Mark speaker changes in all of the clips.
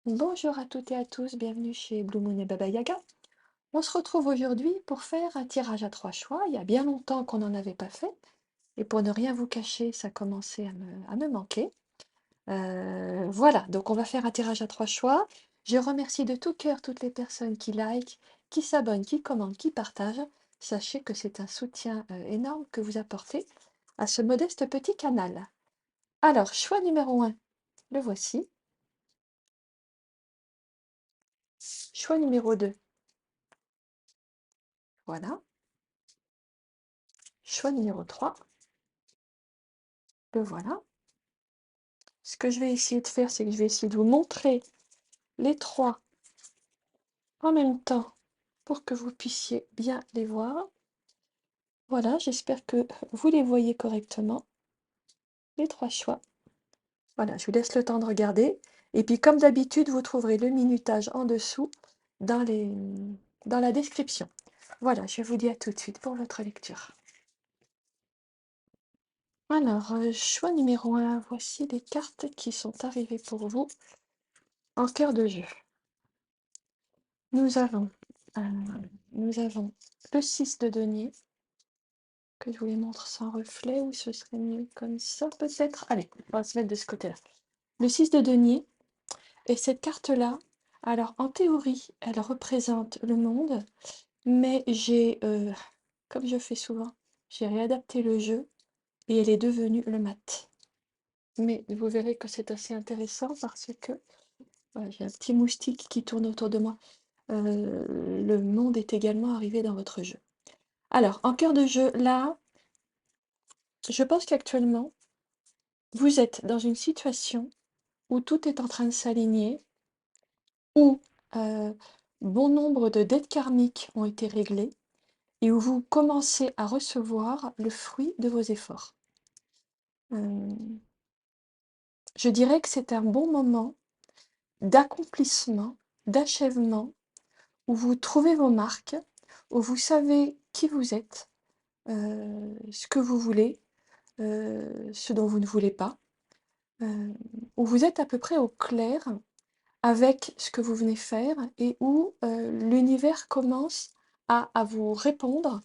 Speaker 1: Bonjour à toutes et à tous, bienvenue chez Blue Moon et Baba Yaga. On se retrouve aujourd'hui pour faire un tirage à 3 choix. Il y a bien longtemps qu'on n'en avait pas fait. Et pour ne rien vous cacher, ça commençait à me manquer. Voilà, donc on va faire un tirage à 3 choix. Je remercie de tout cœur toutes les personnes qui likent, qui s'abonnent, qui commentent, qui partagent. Sachez que c'est un soutien énorme que vous apportez à ce modeste petit canal. Alors, choix numéro 1, le voici. Choix numéro 2, voilà. Choix numéro 3, le voilà. Ce que je vais essayer de faire, c'est que je vais essayer de vous montrer les trois en même temps pour que vous puissiez bien les voir. Voilà, j'espère que vous les voyez correctement, les 3 choix. Voilà, je vous laisse le temps de regarder. Et puis, comme d'habitude, vous trouverez le minutage en dessous dans la description. Voilà, je vous dis à tout de suite pour votre lecture. Alors, choix numéro 1, voici les cartes qui sont arrivées pour vous en cœur de jeu. Nous avons, euh, nous avons le 6 de denier, que je vous les montre sans reflet, ou ce serait mieux comme ça peut-être. Allez, on va se mettre de ce côté-là. Le 6 de denier, et cette carte-là, alors en théorie, elle représente le monde, mais comme je fais souvent, j'ai réadapté le jeu, et elle est devenue le mat. Mais vous verrez que c'est assez intéressant parce que voilà, j'ai un petit moustique qui tourne autour de moi. Le monde est également arrivé dans votre jeu. Alors, en cœur de jeu, là, je pense qu'actuellement, vous êtes dans une situation où tout est en train de s'aligner, où bon nombre de dettes karmiques ont été réglées et où vous commencez à recevoir le fruit de vos efforts. Je dirais que c'est un bon moment d'accomplissement, d'achèvement, où vous trouvez vos marques, où vous savez qui vous êtes, ce que vous voulez, ce dont vous ne voulez pas, où vous êtes à peu près au clair avec ce que vous venez faire et où l'univers commence à vous répondre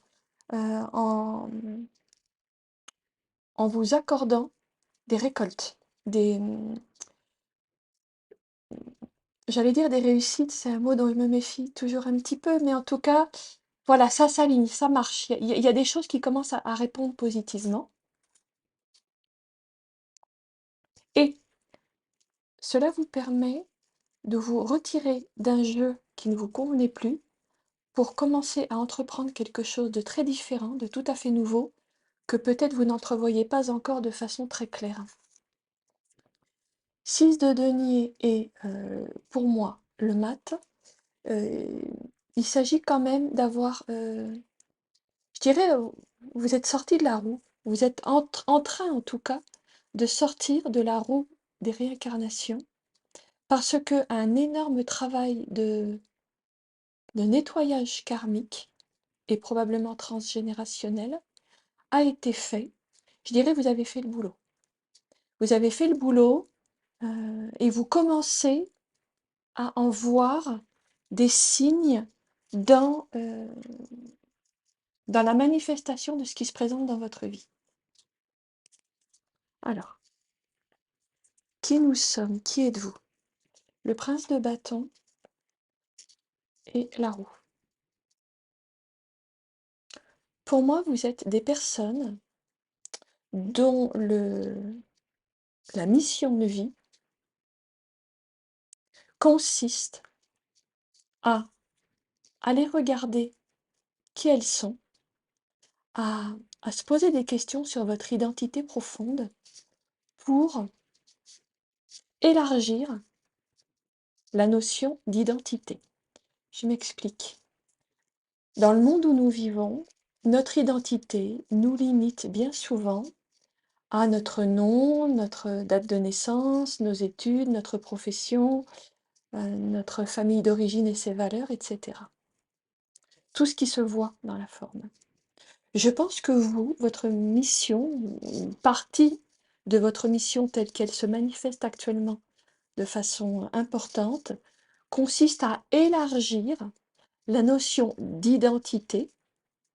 Speaker 1: en vous accordant des récoltes, j'allais dire des réussites, c'est un mot dont je me méfie toujours un petit peu, mais en tout cas, voilà, ça s'aligne, ça marche. Il y a des choses qui commencent à répondre positivement. Et cela vous permet de vous retirer d'un jeu qui ne vous convenait plus pour commencer à entreprendre quelque chose de très différent, de tout à fait nouveau, que peut-être vous n'entrevoyez pas encore de façon très claire. 6 de denier est, pour moi, le mat. Il s'agit quand même d'avoir, je dirais, vous êtes sorti de la roue. Vous êtes en train, en tout cas, de sortir de la roue des réincarnations parce qu'un énorme travail de nettoyage karmique et probablement transgénérationnel a été fait. Je dirais, vous avez fait le boulot. Vous avez fait le boulot et vous commencez à en voir des signes dans, dans la manifestation de ce qui se présente dans votre vie. Alors, qui nous sommes? Qui êtes-vous? Le prince de bâton et la roue. Pour moi, vous êtes des personnes dont la mission de vie consiste à aller regarder qui elles sont, à se poser des questions sur votre identité profonde pour élargir la notion d'identité. Je m'explique. Dans le monde où nous vivons, notre identité nous limite bien souvent à notre nom, notre date de naissance, nos études, notre profession, notre famille d'origine et ses valeurs, etc. Tout ce qui se voit dans la forme. Je pense que vous, votre mission, une partie de votre mission telle qu'elle se manifeste actuellement de façon importante, consiste à élargir la notion d'identité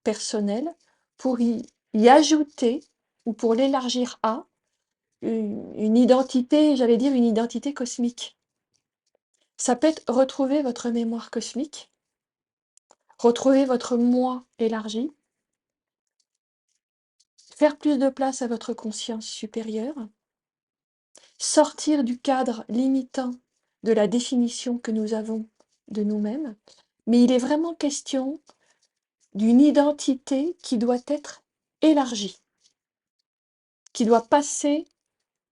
Speaker 1: personnelle pour y ajouter, ou pour l'élargir à, une identité, j'allais dire une identité cosmique. Ça peut être retrouver votre mémoire cosmique, retrouver votre moi élargi, faire plus de place à votre conscience supérieure, sortir du cadre limitant de la définition que nous avons de nous-mêmes, mais il est vraiment question d'une identité qui doit être élargie, qui doit passer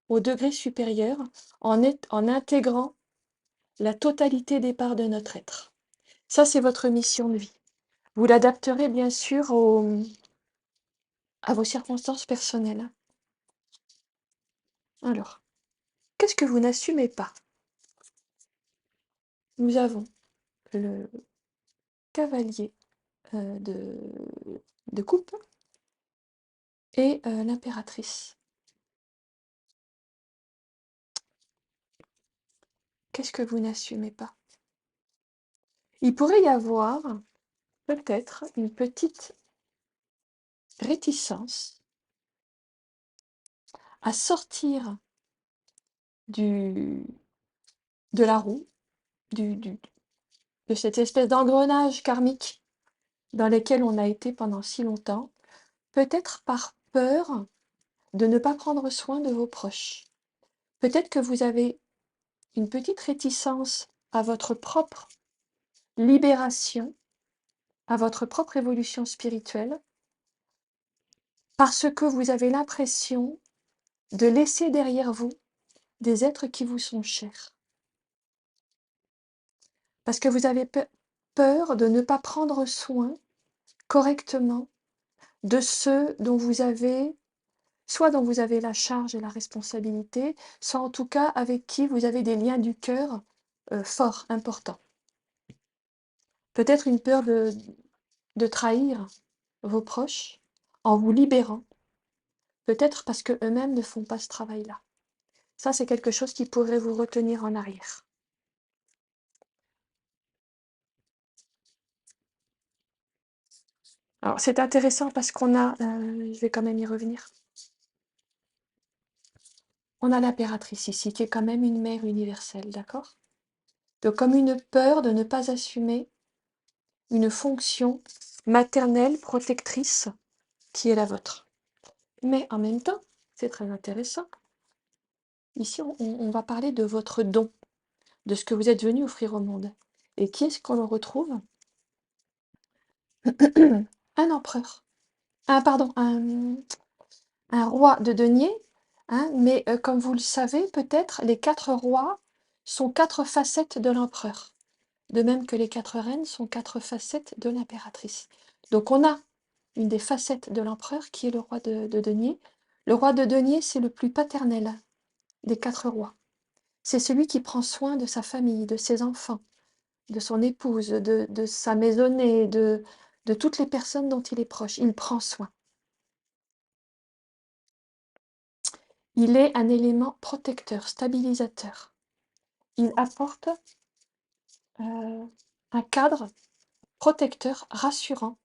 Speaker 1: au degré supérieur en intégrant la totalité des parts de notre être. Ça, c'est votre mission de vie. Vous l'adapterez bien sûr à vos circonstances personnelles. Alors, qu'est-ce que vous n'assumez pas? Nous avons le cavalier de coupe et l'impératrice. Qu'est-ce que vous n'assumez pas? Il pourrait y avoir peut-être une petite réticence à sortir de la roue, de cette espèce d'engrenage karmique dans lequel on a été pendant si longtemps, peut-être par peur de ne pas prendre soin de vos proches. Peut-être que vous avez une petite réticence à votre propre libération, à votre propre évolution spirituelle, parce que vous avez l'impression de laisser derrière vous des êtres qui vous sont chers. Parce que vous avez peur de ne pas prendre soin correctement de ceux dont vous avez, soit dont vous avez la charge et la responsabilité, soit en tout cas avec qui vous avez des liens du cœur forts, importants. Peut-être une peur de trahir vos proches en vous libérant, peut-être parce qu'eux-mêmes ne font pas ce travail-là. Ça, c'est quelque chose qui pourrait vous retenir en arrière. Alors, c'est intéressant parce qu'on a, je vais quand même y revenir, on a l'impératrice ici, qui est quand même une mère universelle, d'accord? Donc, comme une peur de ne pas assumer une fonction maternelle, protectrice, qui est la vôtre. Mais en même temps, c'est très intéressant. Ici, on va parler de votre don, de ce que vous êtes venu offrir au monde. Et qui est-ce qu'on le retrouve? Un empereur. Pardon, un roi de denier, hein, mais comme vous le savez, peut-être, les 4 rois sont 4 facettes de l'empereur. De même que les 4 reines sont 4 facettes de l'impératrice. Donc on a une des facettes de l'empereur qui est le roi de denier. Le roi de denier, c'est le plus paternel des 4 rois. C'est celui qui prend soin de sa famille, de ses enfants, de son épouse, de sa maisonnée, de toutes les personnes dont il est proche. Il prend soin. Il est un élément protecteur, stabilisateur. Il apporte un cadre protecteur, rassurant,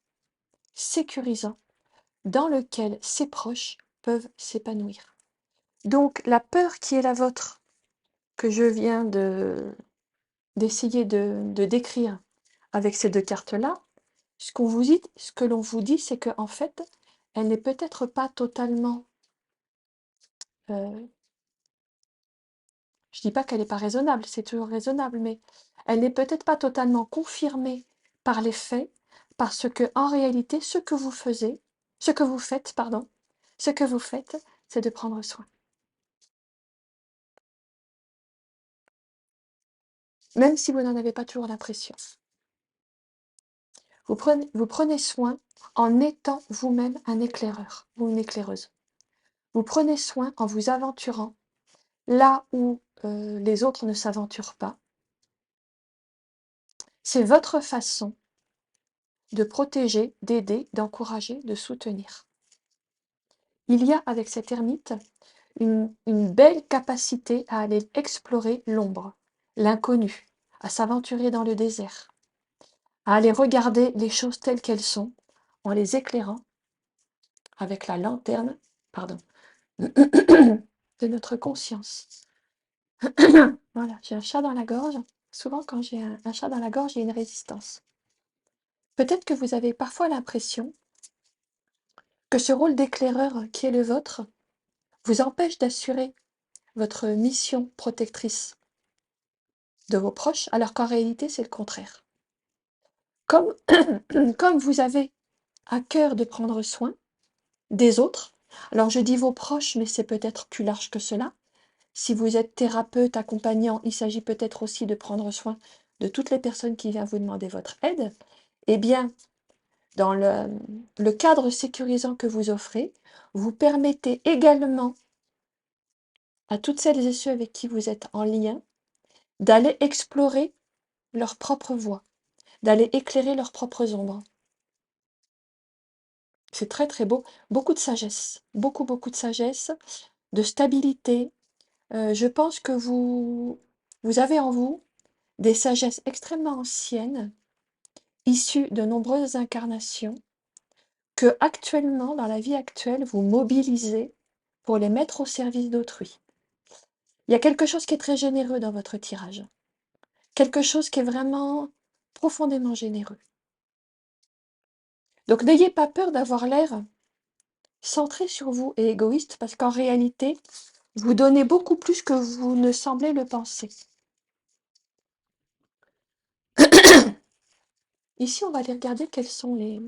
Speaker 1: sécurisant, dans lequel ses proches peuvent s'épanouir. Donc la peur qui est la vôtre, que je viens d'essayer de décrire avec ces 2 cartes-là, ce que l'on vous dit, c'est qu'en fait, elle n'est peut-être pas totalement... je dis pas qu'elle n'est pas raisonnable, c'est toujours raisonnable, mais elle n'est peut-être pas totalement confirmée par les faits, parce que en réalité, ce que vous faites, c'est de prendre soin. Même si vous n'en avez pas toujours l'impression. Vous prenez soin en étant vous-même un éclaireur ou une éclaireuse. Vous prenez soin en vous aventurant là où les autres ne s'aventurent pas. C'est votre façon de protéger, d'aider, d'encourager, de soutenir. Il y a avec cette ermite une belle capacité à aller explorer l'ombre, l'inconnu, à s'aventurer dans le désert, à aller regarder les choses telles qu'elles sont, en les éclairant avec la lanterne, pardon, de notre conscience. Voilà, j'ai un chat dans la gorge. Souvent, quand j'ai un chat dans la gorge, j'ai une résistance. Peut-être que vous avez parfois l'impression que ce rôle d'éclaireur qui est le vôtre vous empêche d'assurer votre mission protectrice de vos proches, alors qu'en réalité, c'est le contraire. Comme, comme vous avez à cœur de prendre soin des autres, alors je dis vos proches, mais c'est peut-être plus large que cela. Si vous êtes thérapeute, accompagnant, il s'agit peut-être aussi de prendre soin de toutes les personnes qui viennent vous demander votre aide. Eh bien, dans le cadre sécurisant que vous offrez, vous permettez également à toutes celles et ceux avec qui vous êtes en lien d'aller explorer leur propre voie, d'aller éclairer leurs propres ombres. C'est très très beau. Beaucoup de sagesse, beaucoup de sagesse, de stabilité. Je pense que vous avez en vous des sagesses extrêmement anciennes, issues de nombreuses incarnations, que actuellement, dans la vie actuelle, vous mobilisez pour les mettre au service d'autrui. Il y a quelque chose qui est très généreux dans votre tirage. Quelque chose qui est vraiment profondément généreux. Donc n'ayez pas peur d'avoir l'air centré sur vous et égoïste, parce qu'en réalité, vous donnez beaucoup plus que vous ne semblez le penser. Ici, on va aller regarder quelles sont les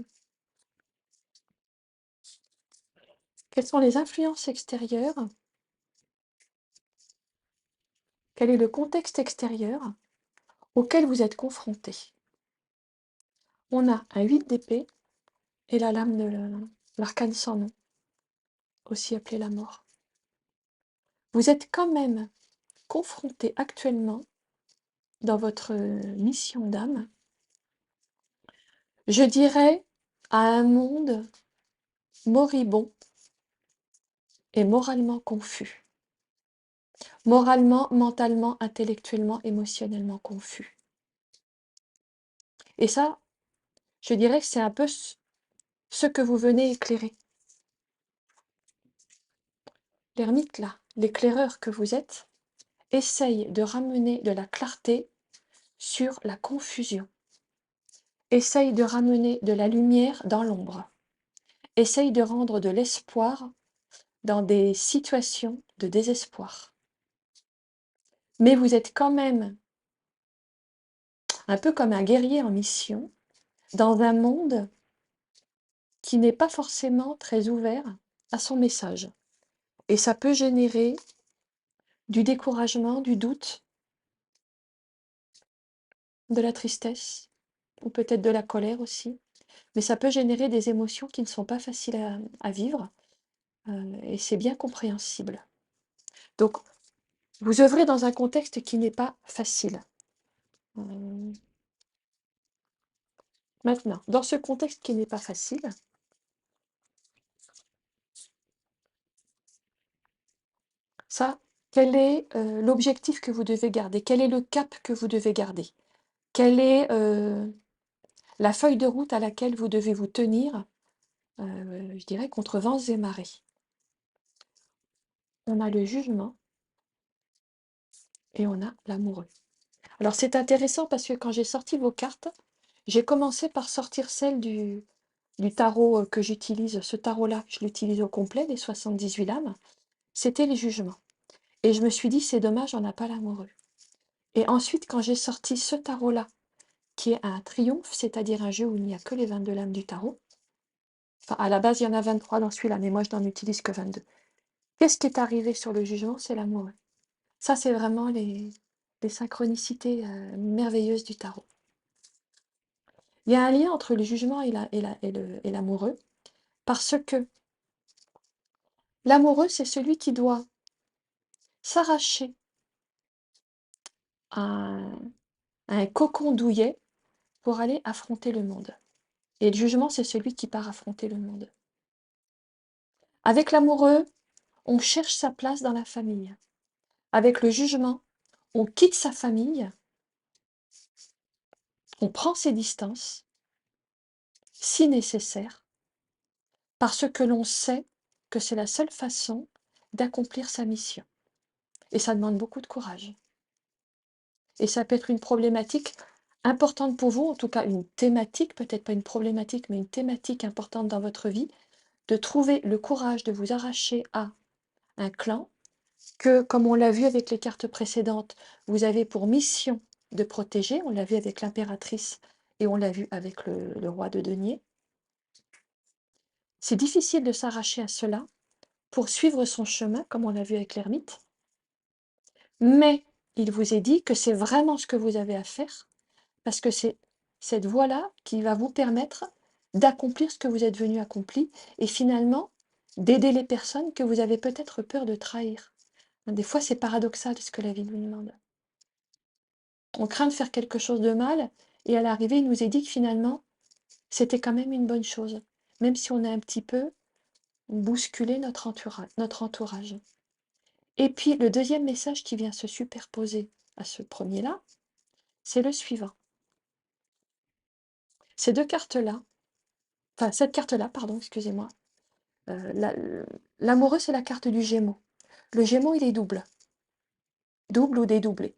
Speaker 1: influences extérieures, quel est le contexte extérieur auquel vous êtes confronté. On a un 8 d'épée et la lame de l'arcane sans nom, aussi appelée la mort. Vous êtes quand même confronté actuellement, dans votre mission d'âme, je dirais, à un monde moribond et moralement confus. Moralement, mentalement, intellectuellement, émotionnellement confus. Et ça, je dirais que c'est un peu ce que vous venez éclairer. L'ermite là, l'éclaireur que vous êtes, essaye de ramener de la clarté sur la confusion. Essaye de ramener de la lumière dans l'ombre. Essaye de rendre de l'espoir dans des situations de désespoir. Mais vous êtes quand même un peu comme un guerrier en mission dans un monde qui n'est pas forcément très ouvert à son message. Et ça peut générer du découragement, du doute, de la tristesse, ou peut-être de la colère aussi. Mais ça peut générer des émotions qui ne sont pas faciles à vivre, et c'est bien compréhensible. Donc, vous œuvrez dans un contexte qui n'est pas facile. Maintenant, dans ce contexte qui n'est pas facile, ça, quel est l'objectif que vous devez garder? Quel est le cap que vous devez garder? Quelle est la feuille de route à laquelle vous devez vous tenir, je dirais, contre vents et marées? On a le jugement et on a l'amoureux. Alors c'est intéressant parce que quand j'ai sorti vos cartes, j'ai commencé par sortir celle du tarot que j'utilise. Ce tarot-là, je l'utilise au complet, les 78 lames. C'était les jugements. Et je me suis dit, c'est dommage, on n'a pas l'amoureux. Et ensuite, quand j'ai sorti ce tarot-là, qui est un triomphe, c'est-à-dire un jeu où il n'y a que les 22 lames du tarot. Enfin, à la base, il y en a 23 dans celui-là, mais moi, je n'en utilise que 22. Qu'est-ce qui est arrivé sur le jugement? C'est l'amoureux. Ça, c'est vraiment les synchronicités merveilleuses du tarot. Il y a un lien entre le jugement et l'amoureux, parce que l'amoureux, c'est celui qui doit s'arracher à un cocon douillet pour aller affronter le monde. Et le jugement, c'est celui qui part affronter le monde. Avec l'amoureux, on cherche sa place dans la famille. Avec le jugement, on quitte sa famille, on prend ses distances, si nécessaire, parce que l'on sait que c'est la seule façon d'accomplir sa mission. Et ça demande beaucoup de courage. Et ça peut être une problématique importante pour vous, en tout cas une thématique, peut-être pas une problématique, mais une thématique importante dans votre vie, de trouver le courage de vous arracher à un clan que, comme on l'a vu avec les cartes précédentes, vous avez pour mission de protéger. On l'a vu avec l'impératrice et on l'a vu avec le roi de denier. C'est difficile de s'arracher à cela pour suivre son chemin, comme on l'a vu avec l'ermite. Mais il vous est dit que c'est vraiment ce que vous avez à faire, parce que c'est cette voie-là qui va vous permettre d'accomplir ce que vous êtes venu accomplir et finalement d'aider les personnes que vous avez peut-être peur de trahir. Des fois, c'est paradoxal ce que la vie nous demande. On craint de faire quelque chose de mal et à l'arrivée, il nous est dit que finalement, c'était quand même une bonne chose, même si on a un petit peu bousculé notre entourage. Et puis, le deuxième message qui vient se superposer à ce premier-là, c'est le suivant. Ces deux cartes-là, enfin, cette carte-là, pardon, excusez-moi, l'amoureux, c'est la carte du Gémeaux. Le Gémeaux, il est double. Double ou dédoublé.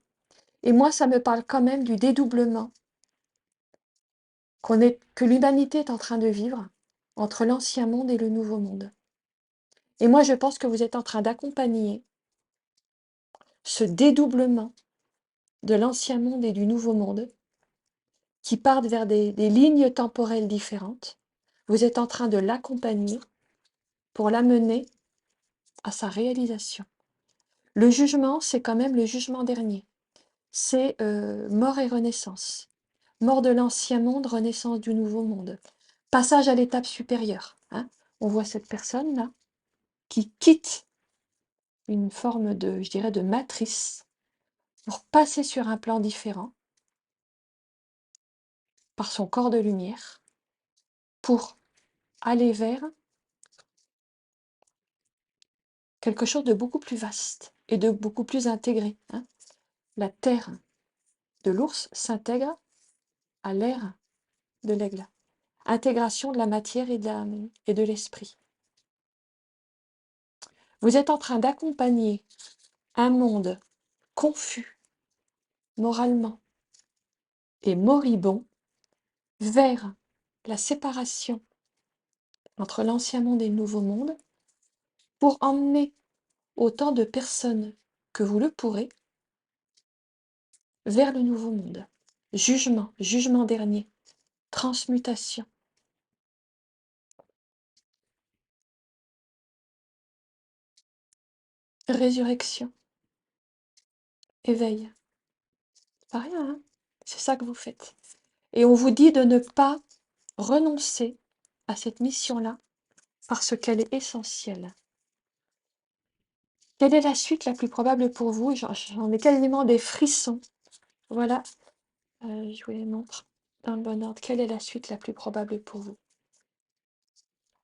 Speaker 1: Et moi, ça me parle quand même du dédoublement que l'humanité est en train de vivre entre l'ancien monde et le nouveau monde. Et moi, je pense que vous êtes en train d'accompagner ce dédoublement de l'ancien monde et du nouveau monde qui partent vers des lignes temporelles différentes. Vous êtes en train de l'accompagner pour l'amener à sa réalisation. Le jugement, c'est quand même le jugement dernier. C'est mort et renaissance. Mort de l'ancien monde, renaissance du nouveau monde. Passage à l'étape supérieure. Hein. On voit cette personne-là qui quitte une forme de, je dirais, de matrice pour passer sur un plan différent par son corps de lumière pour aller vers quelque chose de beaucoup plus vaste et de beaucoup plus intégré. Hein. La terre de l'ours s'intègre à l'air de l'aigle. Intégration de la matière et de l'esprit. Vous êtes en train d'accompagner un monde confus moralement et moribond vers la séparation entre l'ancien monde et le nouveau monde pour emmener autant de personnes que vous le pourrez vers le nouveau monde. Jugement, jugement dernier, transmutation. Résurrection, éveil. Pas rien, hein? C'est ça que vous faites. Et on vous dit de ne pas renoncer à cette mission-là parce qu'elle est essentielle. Quelle est la suite la plus probable pour vous? J'en ai quasiment des frissons. Voilà, je vous les montre dans le bon ordre. Quelle est la suite la plus probable pour vous?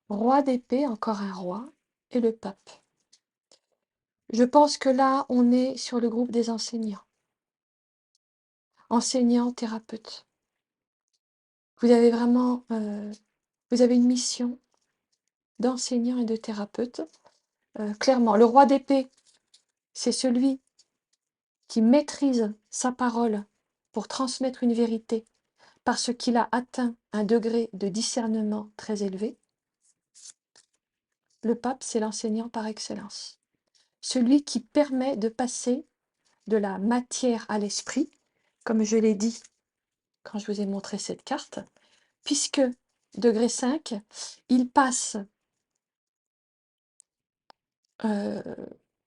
Speaker 1: Roi d'épée, encore un roi, et le pape. Je pense que là, on est sur le groupe des enseignants. Enseignants, thérapeutes. Vous avez vraiment vous avez une mission d'enseignant et de thérapeute. Clairement, le roi d'épée, c'est celui qui maîtrise sa parole pour transmettre une vérité parce qu'il a atteint un degré de discernement très élevé. Le pape, c'est l'enseignant par excellence. Celui qui permet de passer de la matière à l'esprit, comme je l'ai dit quand je vous ai montré cette carte, puisque degré 5, il passe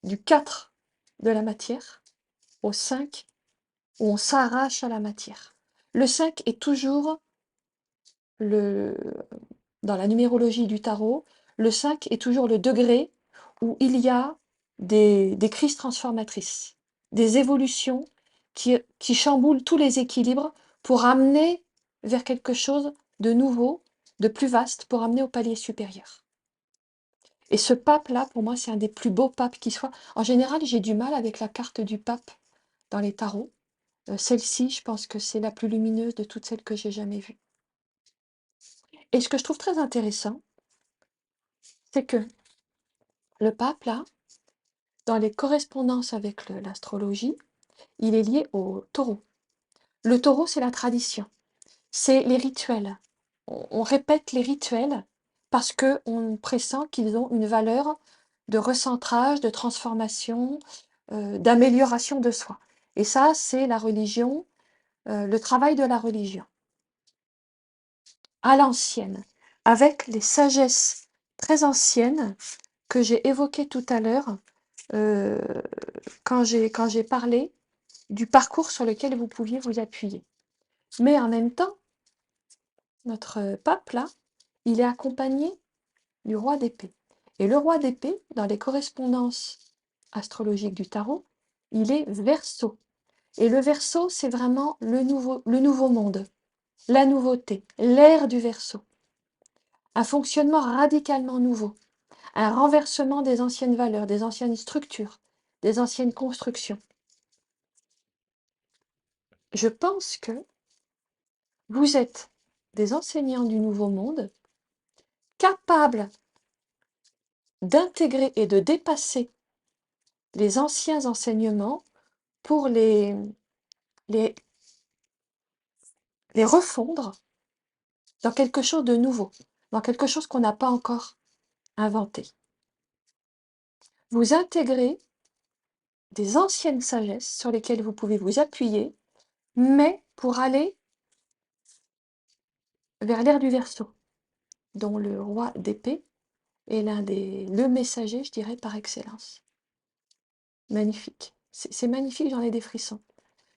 Speaker 1: du 4 de la matière au 5 où on s'arrache à la matière. Le 5 est toujours, dans la numérologie du tarot, le 5 est toujours le degré où il y a des crises transformatrices, des évolutions qui chamboulent tous les équilibres pour amener vers quelque chose de nouveau, de plus vaste, pour amener au palier supérieur. Et ce pape-là, pour moi, c'est un des plus beaux papes qui soit. En général, j'ai du mal avec la carte du pape dans les tarots. Celle-ci, je pense que c'est la plus lumineuse de toutes celles que j'ai jamais vues. Et ce que je trouve très intéressant, c'est que le pape, là, dans les correspondances avec l'astrologie, il est lié au taureau. Le taureau, c'est la tradition, c'est les rituels. On répète les rituels parce qu'on pressent qu'ils ont une valeur de recentrage, de transformation, d'amélioration de soi. Et ça, c'est la religion, le travail de la religion, à l'ancienne, avec les sagesses très anciennes que j'ai évoquées tout à l'heure euh, quand j'ai parlé du parcours sur lequel vous pouviez vous appuyer. Mais en même temps, notre pape, là, il est accompagné du roi d'épée. Et le roi d'épée, dans les correspondances astrologiques du tarot, il est Verseau. Et le Verseau, c'est vraiment le nouveau monde, la nouveauté, l'ère du Verseau. Un fonctionnement radicalement nouveau, un renversement des anciennes valeurs, des anciennes structures, des anciennes constructions. Je pense que vous êtes des enseignants du nouveau monde, capables d'intégrer et de dépasser les anciens enseignements pour les refondre dans quelque chose de nouveau, dans quelque chose qu'on n'a pas encore inventé. Vous intégrez des anciennes sagesses sur lesquelles vous pouvez vous appuyer, mais pour aller vers l'ère du Verseau, dont le roi d'épée est le messager, je dirais, par excellence. Magnifique. C'est magnifique, j'en ai des frissons.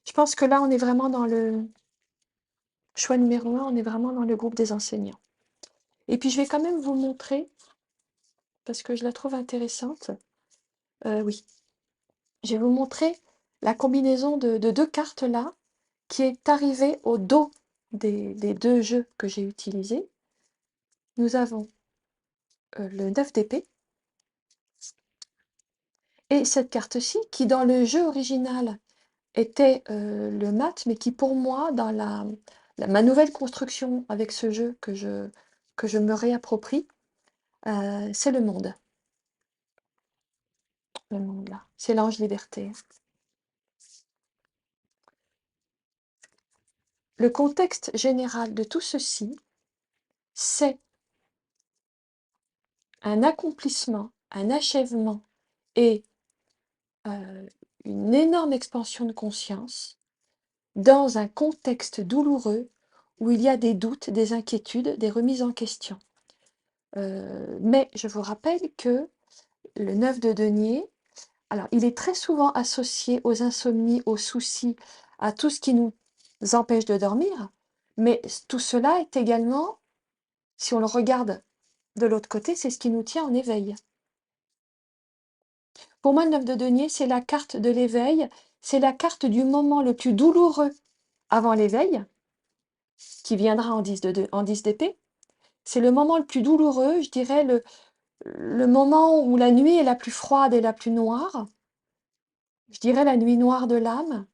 Speaker 1: Je pense que là, on est vraiment dans le choix numéro 1, on est vraiment dans le groupe des enseignants. Et puis, je vais quand même vous montrer, parce que je la trouve intéressante. Oui, je vais vous montrer la combinaison de deux cartes là, qui est arrivée au dos des deux jeux que j'ai utilisés. Nous avons le 9 d'épée, et cette carte-ci, qui dans le jeu original était le mat, mais qui pour moi, dans ma nouvelle construction avec ce jeu que je me réapproprie, c'est le monde. Le monde là, c'est l'ange liberté. Le contexte général de tout ceci, c'est un accomplissement, un achèvement et une énorme expansion de conscience dans un contexte douloureux où il y a des doutes, des inquiétudes, des remises en question. Mais je vous rappelle que le 9 de denier, alors il est très souvent associé aux insomnies, aux soucis, à tout ce qui nous empêche de dormir, mais tout cela est également, si on le regarde de l'autre côté, c'est ce qui nous tient en éveil. Pour moi, le 9 de denier, c'est la carte de l'éveil, c'est la carte du moment le plus douloureux avant l'éveil, qui viendra en 10 d'épée. C'est le moment le plus douloureux, je dirais, le moment où la nuit est la plus froide et la plus noire, je dirais la nuit noire de l'âme,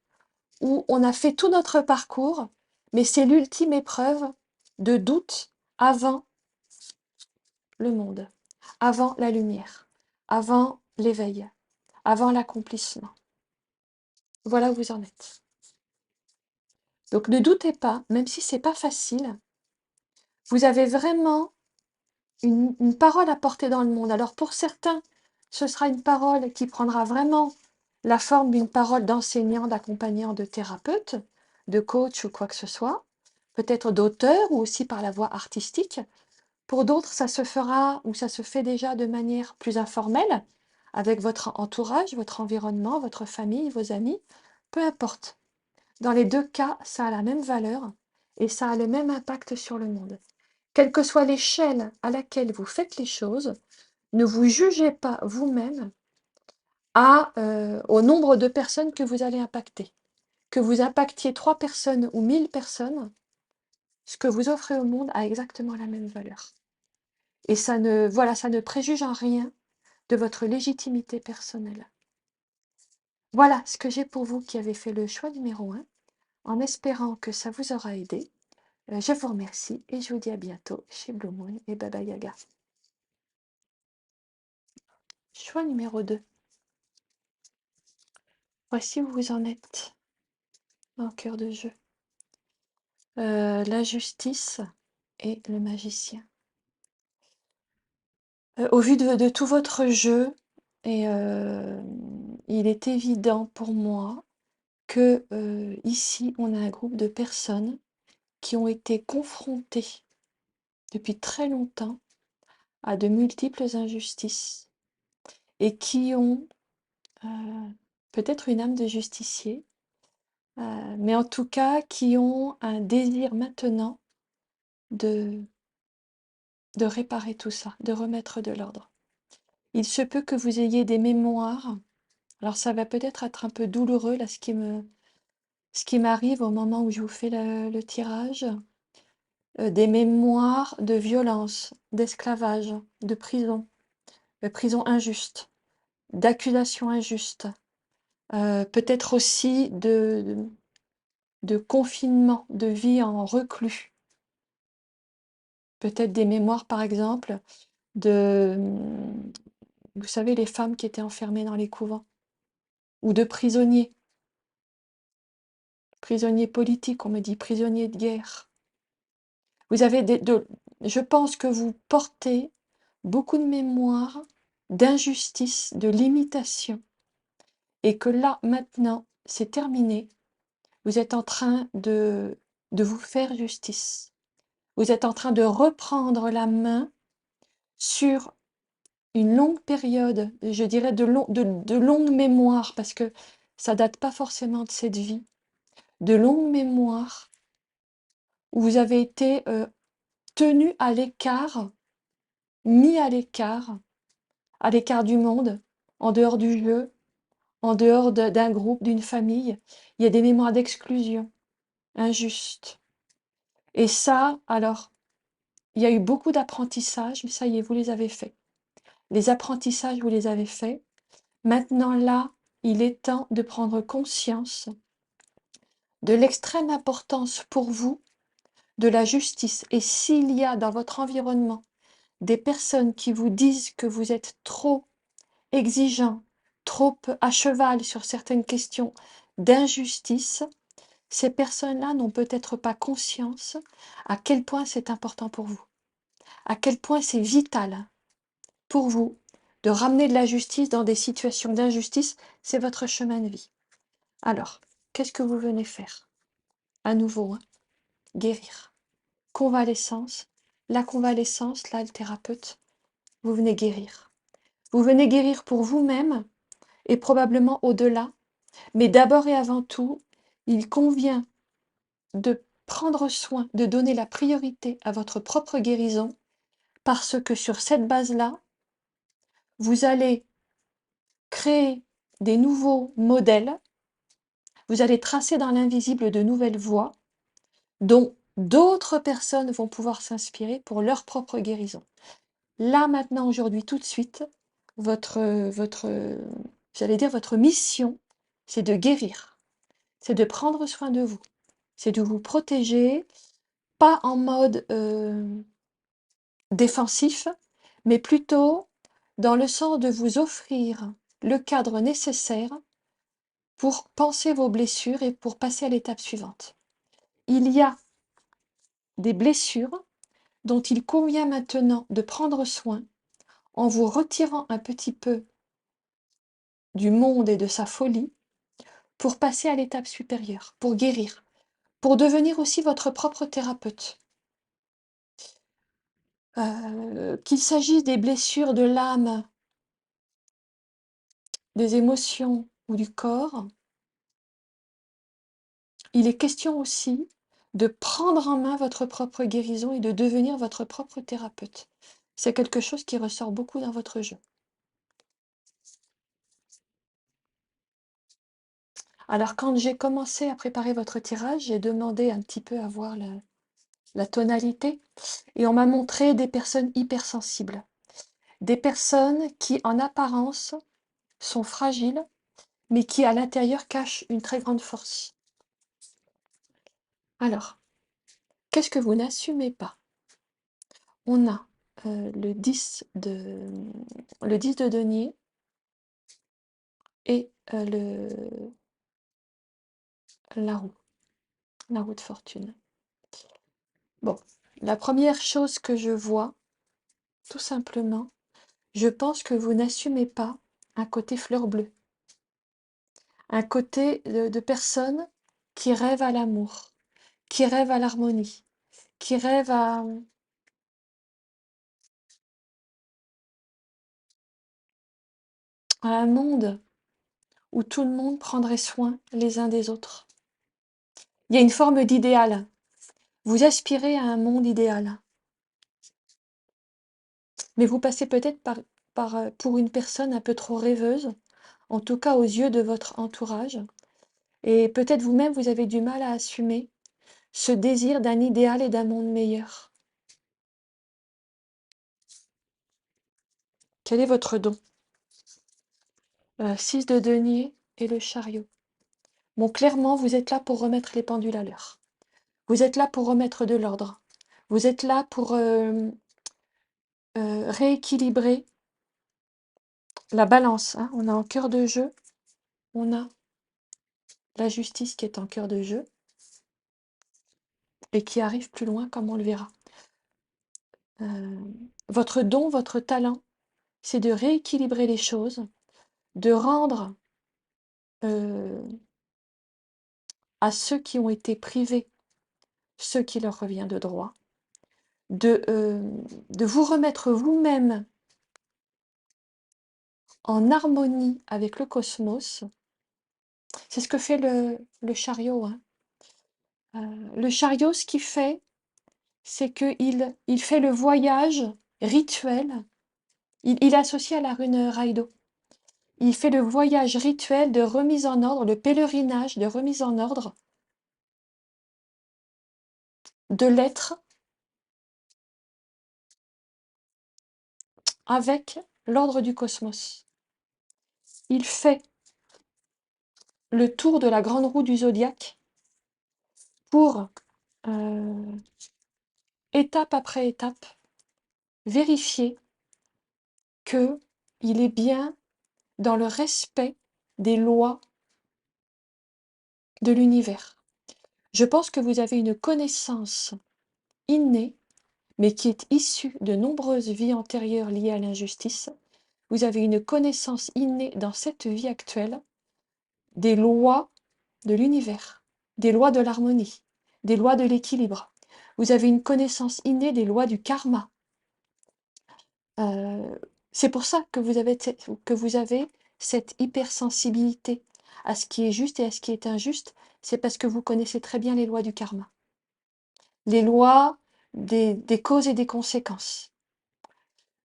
Speaker 1: où on a fait tout notre parcours, mais c'est l'ultime épreuve de doute avant le monde, avant la lumière, avant l'éveil, avant l'accomplissement. Voilà où vous en êtes. Donc ne doutez pas, même si c'est pas facile, vous avez vraiment une parole à porter dans le monde. Alors pour certains, ce sera une parole qui prendra vraiment la forme d'une parole d'enseignant, d'accompagnant, de thérapeute, de coach ou quoi que ce soit, peut-être d'auteur ou aussi par la voie artistique. Pour d'autres, ça se fera ou ça se fait déjà de manière plus informelle, avec votre entourage, votre environnement, votre famille, vos amis, peu importe. Dans les deux cas, ça a la même valeur et ça a le même impact sur le monde. Quelle que soit l'échelle à laquelle vous faites les choses, ne vous jugez pas vous-même au nombre de personnes que vous allez impacter. Que vous impactiez 3 personnes ou 1000 personnes, ce que vous offrez au monde a exactement la même valeur. Et ça ne, voilà, ça ne préjuge en rien de votre légitimité personnelle. Voilà ce que j'ai pour vous qui avez fait le choix numéro 1, en espérant que ça vous aura aidé. Je vous remercie et je vous dis à bientôt chez Blue Moon et Baba Yaga. Choix numéro 2. Voici où vous en êtes en cœur de jeu. La justice et le magicien. Au vu de tout votre jeu, et il est évident pour moi que ici, on a un groupe de personnes qui ont été confrontées depuis très longtemps à de multiples injustices et qui ont peut-être une âme de justicier, mais en tout cas qui ont un désir maintenant de réparer tout ça, de remettre de l'ordre. Il se peut que vous ayez des mémoires, alors ça va peut-être être un peu douloureux là ce qui m'arrive au moment où je vous fais le tirage, des mémoires de violence, d'esclavage, de prison injuste, d'accusations injustes, peut-être aussi de confinement, de vie en reclus. Peut-être des mémoires, par exemple, de, vous savez, les femmes qui étaient enfermées dans les couvents, ou de prisonniers politiques, on me dit, prisonniers de guerre. Vous avez je pense que vous portez beaucoup de mémoire, d'injustice, de limitation, et que là, maintenant, c'est terminé. Vous êtes en train de vous faire justice. Vous êtes en train de reprendre la main sur une longue période, je dirais de longue mémoire, parce que ça date pas forcément de cette vie, de longue mémoire, où vous avez été tenu à l'écart, mis à l'écart du monde, en dehors du jeu, en dehors d'un groupe, d'une famille. Il y a des mémoires d'exclusion injustes. Et ça, alors, il y a eu beaucoup d'apprentissages, mais ça y est, vous les avez faits. Les apprentissages, vous les avez faits. Maintenant, là, il est temps de prendre conscience de l'extrême importance pour vous de la justice. Et s'il y a dans votre environnement des personnes qui vous disent que vous êtes trop exigeant, trop à cheval sur certaines questions d'injustice, ces personnes-là n'ont peut-être pas conscience à quel point c'est important pour vous, à quel point c'est vital pour vous de ramener de la justice dans des situations d'injustice. C'est votre chemin de vie. Alors, qu'est-ce que vous venez faire? À nouveau, hein, guérir. Convalescence. La convalescence, là, le thérapeute, vous venez guérir. Vous venez guérir pour vous-même et probablement au-delà. Mais d'abord et avant tout, il convient de prendre soin, de donner la priorité à votre propre guérison, parce que sur cette base-là, vous allez créer des nouveaux modèles, vous allez tracer dans l'invisible de nouvelles voies dont d'autres personnes vont pouvoir s'inspirer pour leur propre guérison. Là, maintenant, aujourd'hui, tout de suite, j'allais dire votre mission, c'est de guérir, c'est de prendre soin de vous, c'est de vous protéger, pas en mode défensif, mais plutôt dans le sens de vous offrir le cadre nécessaire pour penser vos blessures et pour passer à l'étape suivante. Il y a des blessures dont il convient maintenant de prendre soin en vous retirant un petit peu du monde et de sa folie pour passer à l'étape supérieure, pour guérir, pour devenir aussi votre propre thérapeute. Qu'il s'agisse des blessures de l'âme, des émotions ou du corps, il est question aussi de prendre en main votre propre guérison et de devenir votre propre thérapeute. C'est quelque chose qui ressort beaucoup dans votre jeu. Alors quand j'ai commencé à préparer votre tirage, j'ai demandé un petit peu à voir la tonalité, et on m'a montré des personnes hypersensibles. Des personnes qui, en apparence, sont fragiles, mais qui, à l'intérieur, cachent une très grande force. Alors, qu'est-ce que vous n'assumez pas? On a le 10 de denier et la roue de fortune. Bon, la première chose que je vois, tout simplement, je pense que vous n'assumez pas un côté fleur bleue, un côté de personnes qui rêvent à l'amour, qui rêvent à l'harmonie, qui rêvent à un monde où tout le monde prendrait soin les uns des autres. Il y a une forme d'idéal. Vous aspirez à un monde idéal. Mais vous passez peut-être pour une personne un peu trop rêveuse, en tout cas aux yeux de votre entourage. Et peut-être vous-même, vous avez du mal à assumer ce désir d'un idéal et d'un monde meilleur. Quel est votre don? 6 de denier et le chariot. Bon, clairement, vous êtes là pour remettre les pendules à l'heure. Vous êtes là pour remettre de l'ordre. Vous êtes là pour rééquilibrer la balance. Hein. On a en cœur de jeu, on a la justice qui est en cœur de jeu et qui arrive plus loin, comme on le verra. Votre don, votre talent, c'est de rééquilibrer les choses, de rendre à ceux qui ont été privés ce qui leur revient de droit, de vous remettre vous-même en harmonie avec le cosmos. C'est ce que fait le chariot. Hein. Le chariot, ce qu'il fait, c'est qu'il fait le voyage rituel. Il associe à la rune Raido. Il fait le voyage rituel de remise en ordre, le pèlerinage de remise en ordre de l'être avec l'ordre du cosmos. Il fait le tour de la grande roue du zodiaque pour, étape après étape, vérifier qu'il est bien dans le respect des lois de l'univers. Je pense que vous avez une connaissance innée, mais qui est issue de nombreuses vies antérieures liées à l'injustice. Vous avez une connaissance innée dans cette vie actuelle des lois de l'univers, des lois de l'harmonie, des lois de l'équilibre. Vous avez une connaissance innée des lois du karma. C'est pour ça que vous avez cette hypersensibilité à ce qui est juste et à ce qui est injuste. C'est parce que vous connaissez très bien les lois du karma, les lois des causes et des conséquences.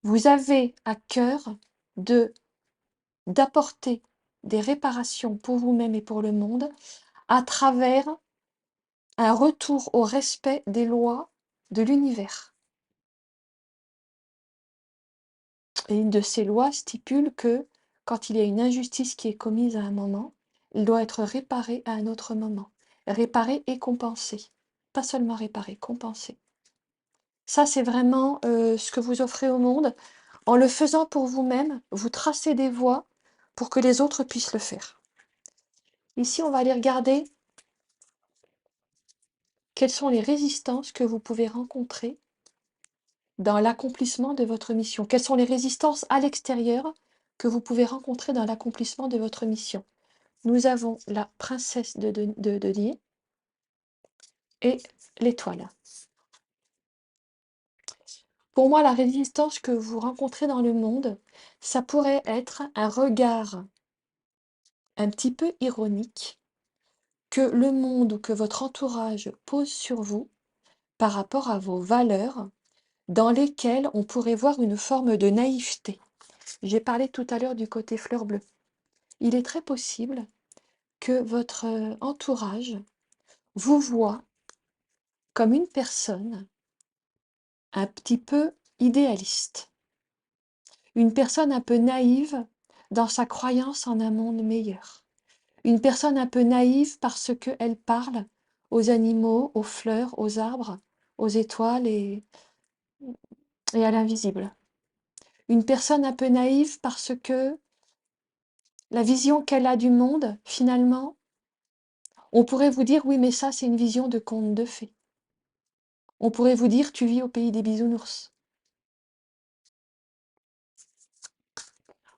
Speaker 1: Vous avez à cœur d'apporter des réparations pour vous-même et pour le monde à travers un retour au respect des lois de l'univers. Et une de ces lois stipule que quand il y a une injustice qui est commise à un moment, il doit être réparé à un autre moment. Réparé et compensé. Pas seulement réparé, compensé. Ça, c'est vraiment ce que vous offrez au monde. En le faisant pour vous-même, vous tracez des voies pour que les autres puissent le faire. Ici, on va aller regarder quelles sont les résistances que vous pouvez rencontrer dans l'accomplissement de votre mission. Quelles sont les résistances à l'extérieur que vous pouvez rencontrer dans l'accomplissement de votre mission. Nous avons la princesse de denier et l'étoile. Pour moi, la résistance que vous rencontrez dans le monde, ça pourrait être un regard un petit peu ironique que le monde ou que votre entourage pose sur vous par rapport à vos valeurs dans lesquelles on pourrait voir une forme de naïveté. J'ai parlé tout à l'heure du côté fleur bleue. Il est très possible que votre entourage vous voit comme une personne un petit peu idéaliste, une personne un peu naïve dans sa croyance en un monde meilleur, une personne un peu naïve parce qu'elle parle aux animaux, aux fleurs, aux arbres, aux étoiles et à l'invisible. Une personne un peu naïve parce que la vision qu'elle a du monde, finalement, on pourrait vous dire, oui, mais ça, c'est une vision de conte de fées. On pourrait vous dire, tu vis au pays des bisounours.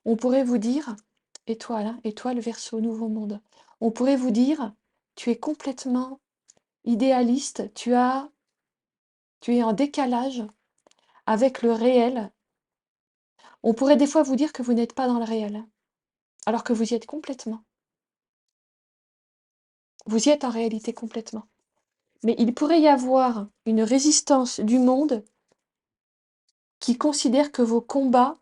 Speaker 1: On pourrait vous dire, étoile, hein, étoile Verseau, nouveau monde. On pourrait vous dire, tu es complètement idéaliste, tu es en décalage avec le réel. On pourrait des fois vous dire que vous n'êtes pas dans le réel, alors que vous y êtes complètement. Vous y êtes en réalité complètement. Mais il pourrait y avoir une résistance du monde qui considère que vos combats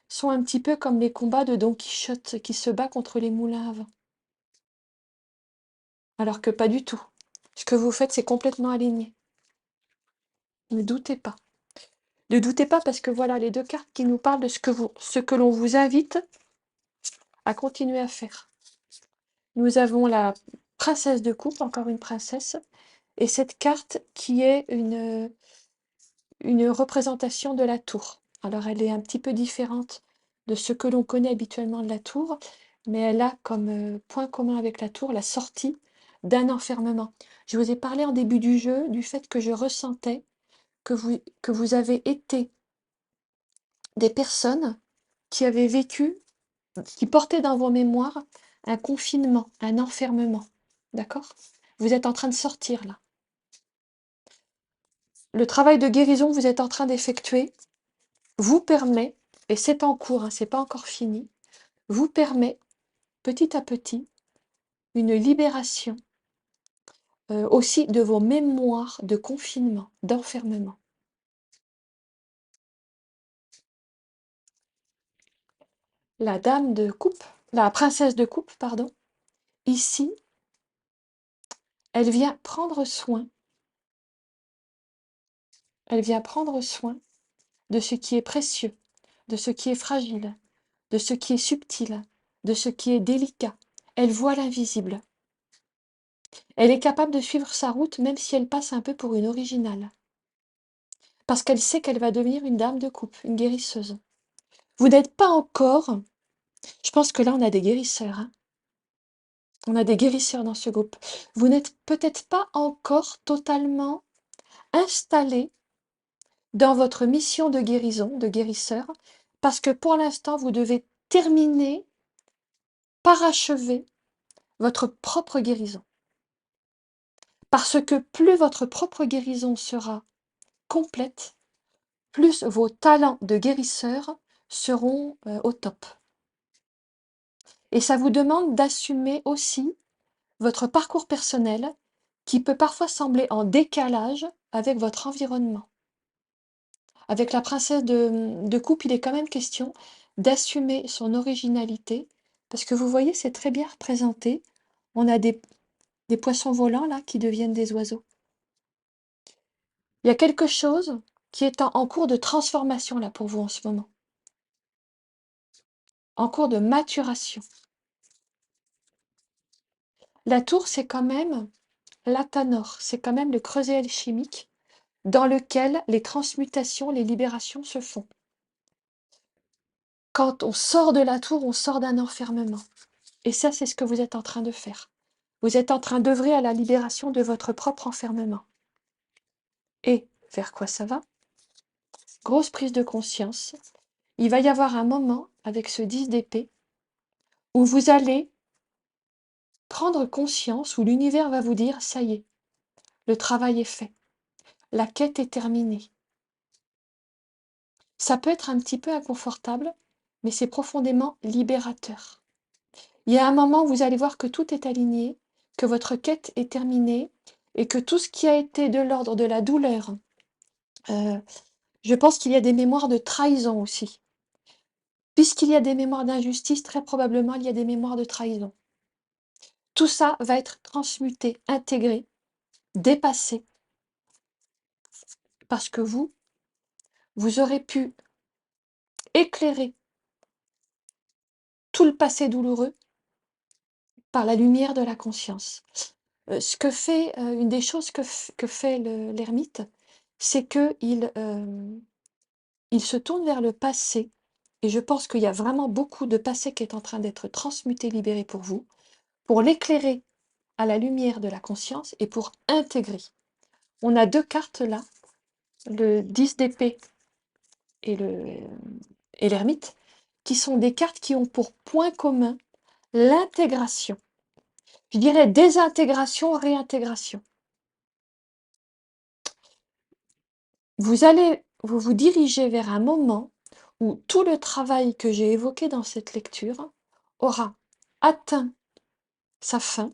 Speaker 1: sont un petit peu comme les combats de Don Quichotte qui se bat contre les moulins à vent. Alors que pas du tout. Ce que vous faites, c'est complètement aligné. Ne doutez pas. Ne doutez pas parce que voilà les deux cartes qui nous parlent de ce que l'on vous invite à continuer à faire. Nous avons la princesse de coupe, encore une princesse, et cette carte qui est une représentation de la tour. Alors elle est un petit peu différente de ce que l'on connaît habituellement de la tour, mais elle a comme point commun avec la tour la sortie d'un enfermement. Je vous ai parlé en début du jeu du fait que je ressentais que vous avez été des personnes qui avaient vécu, qui portaient dans vos mémoires un confinement, un enfermement. D'accord? Vous êtes en train de sortir là. Le travail de guérison que vous êtes en train d'effectuer vous permet, et c'est en cours, hein, c'est pas encore fini, vous permet petit à petit une libération aussi de vos mémoires de confinement, d'enfermement. La dame de coupe, la princesse de coupe, pardon, ici, elle vient prendre soin, de ce qui est précieux, de ce qui est fragile, de ce qui est subtil, de ce qui est délicat. Elle voit l'invisible. Elle est capable de suivre sa route même si elle passe un peu pour une originale. Parce qu'elle sait qu'elle va devenir une dame de coupe, une guérisseuse. Vous n'êtes pas encore, je pense que là on a des guérisseurs, hein. On a des guérisseurs dans ce groupe. Vous n'êtes peut-être pas encore totalement installé dans votre mission de guérison, de guérisseur, parce que pour l'instant vous devez terminer, parachever votre propre guérison. Parce que plus votre propre guérison sera complète, plus vos talents de guérisseur seront au top. Et ça vous demande d'assumer aussi votre parcours personnel qui peut parfois sembler en décalage avec votre environnement. Avec la princesse de coupe, il est quand même question d'assumer son originalité parce que vous voyez, c'est très bien représenté. On a des poissons volants là qui deviennent des oiseaux. Il y a quelque chose qui est en cours de transformation là pour vous en ce moment. En cours de maturation. La tour, c'est quand même l'Athanor, c'est quand même le creuset alchimique dans lequel les transmutations, les libérations se font. Quand on sort de la tour, on sort d'un enfermement. Et ça, c'est ce que vous êtes en train de faire. Vous êtes en train d'œuvrer à la libération de votre propre enfermement. Et vers quoi ça va? Grosse prise de conscience. Il va y avoir un moment, avec ce 10 d'épée, où vous allez prendre conscience, où l'univers va vous dire, ça y est, le travail est fait, la quête est terminée. Ça peut être un petit peu inconfortable, mais c'est profondément libérateur. Il y a un moment où vous allez voir que tout est aligné, que votre quête est terminée, et que tout ce qui a été de l'ordre de la douleur, je pense qu'il y a des mémoires de trahison aussi. Puisqu'il y a des mémoires d'injustice, très probablement il y a des mémoires de trahison. Tout ça va être transmuté, intégré, dépassé, parce que vous aurez pu éclairer tout le passé douloureux par la lumière de la conscience. Une des choses que fait l'ermite, c'est qu'il il se tourne vers le passé, et je pense qu'il y a vraiment beaucoup de passé qui est en train d'être transmuté, libéré pour l'éclairer à la lumière de la conscience et pour intégrer. On a deux cartes là, le 10 d'épée et l'ermite, qui sont des cartes qui ont pour point commun l'intégration. Je dirais désintégration, réintégration. Vous vous dirigez vers un moment où tout le travail que j'ai évoqué dans cette lecture aura atteint sa fin,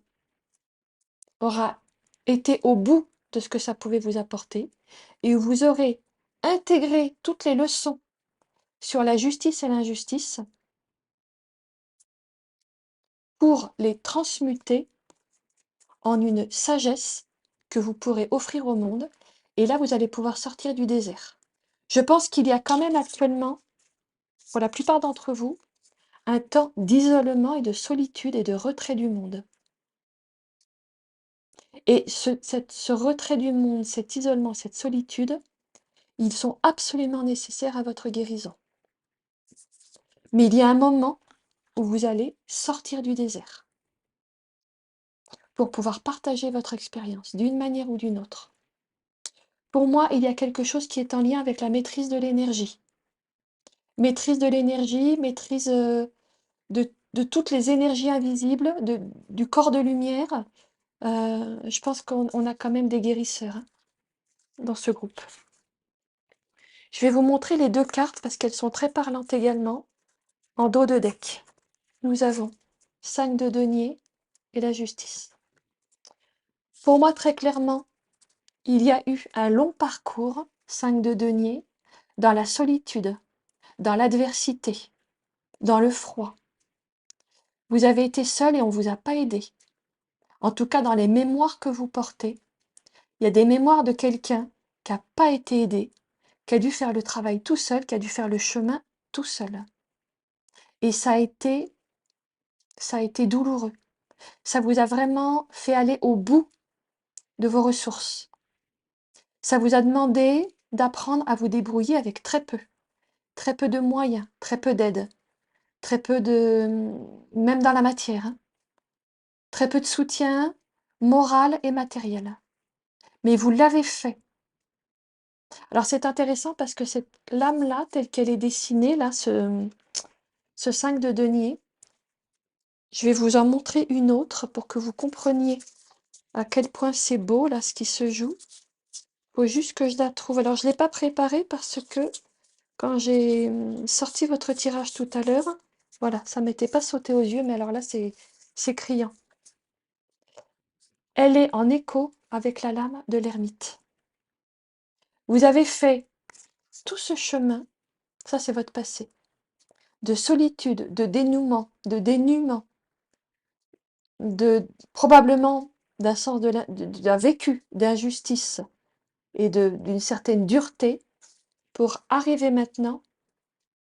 Speaker 1: aura été au bout de ce que ça pouvait vous apporter, et où vous aurez intégré toutes les leçons sur la justice et l'injustice pour les transmuter en une sagesse que vous pourrez offrir au monde, et là vous allez pouvoir sortir du désert. Je pense qu'il y a quand même actuellement, pour la plupart d'entre vous, un temps d'isolement et de solitude et de retrait du monde. Et ce retrait du monde, cet isolement, cette solitude, ils sont absolument nécessaires à votre guérison. Mais il y a un moment où vous allez sortir du désert pour pouvoir partager votre expérience d'une manière ou d'une autre. Pour moi, il y a quelque chose qui est en lien avec la maîtrise de l'énergie. Maîtrise de l'énergie, maîtrise de toutes les énergies invisibles, du corps de lumière. Je pense qu'on a quand même des guérisseurs, hein, dans ce groupe. Je vais vous montrer les deux cartes parce qu'elles sont très parlantes également, en dos de deck. Nous avons 5 de denier et la justice. Pour moi, très clairement, il y a eu un long parcours, 5 de denier, dans la solitude, dans l'adversité, dans le froid. Vous avez été seul et on ne vous a pas aidé. En tout cas, dans les mémoires que vous portez, il y a des mémoires de quelqu'un qui n'a pas été aidé, qui a dû faire le travail tout seul, qui a dû faire le chemin tout seul. Et ça a été douloureux. Ça vous a vraiment fait aller au bout de vos ressources. Ça vous a demandé d'apprendre à vous débrouiller avec très peu de moyens, très peu d'aide, très peu de, même dans la matière, hein, très peu de soutien moral et matériel. Mais vous l'avez fait. Alors c'est intéressant parce que cette lame-là, telle qu'elle est dessinée, là, ce 5 de denier, je vais vous en montrer une autre pour que vous compreniez à quel point c'est beau, là, ce qui se joue. Il faut juste que je la trouve. Alors, je ne l'ai pas préparée parce que quand j'ai sorti votre tirage tout à l'heure, voilà, ça ne m'était pas sauté aux yeux, mais alors là, c'est criant. Elle est en écho avec la lame de l'ermite. Vous avez fait tout ce chemin, ça c'est votre passé, de solitude, de dénouement, probablement d'un sens d'un vécu d'injustice et d'une certaine dureté pour arriver maintenant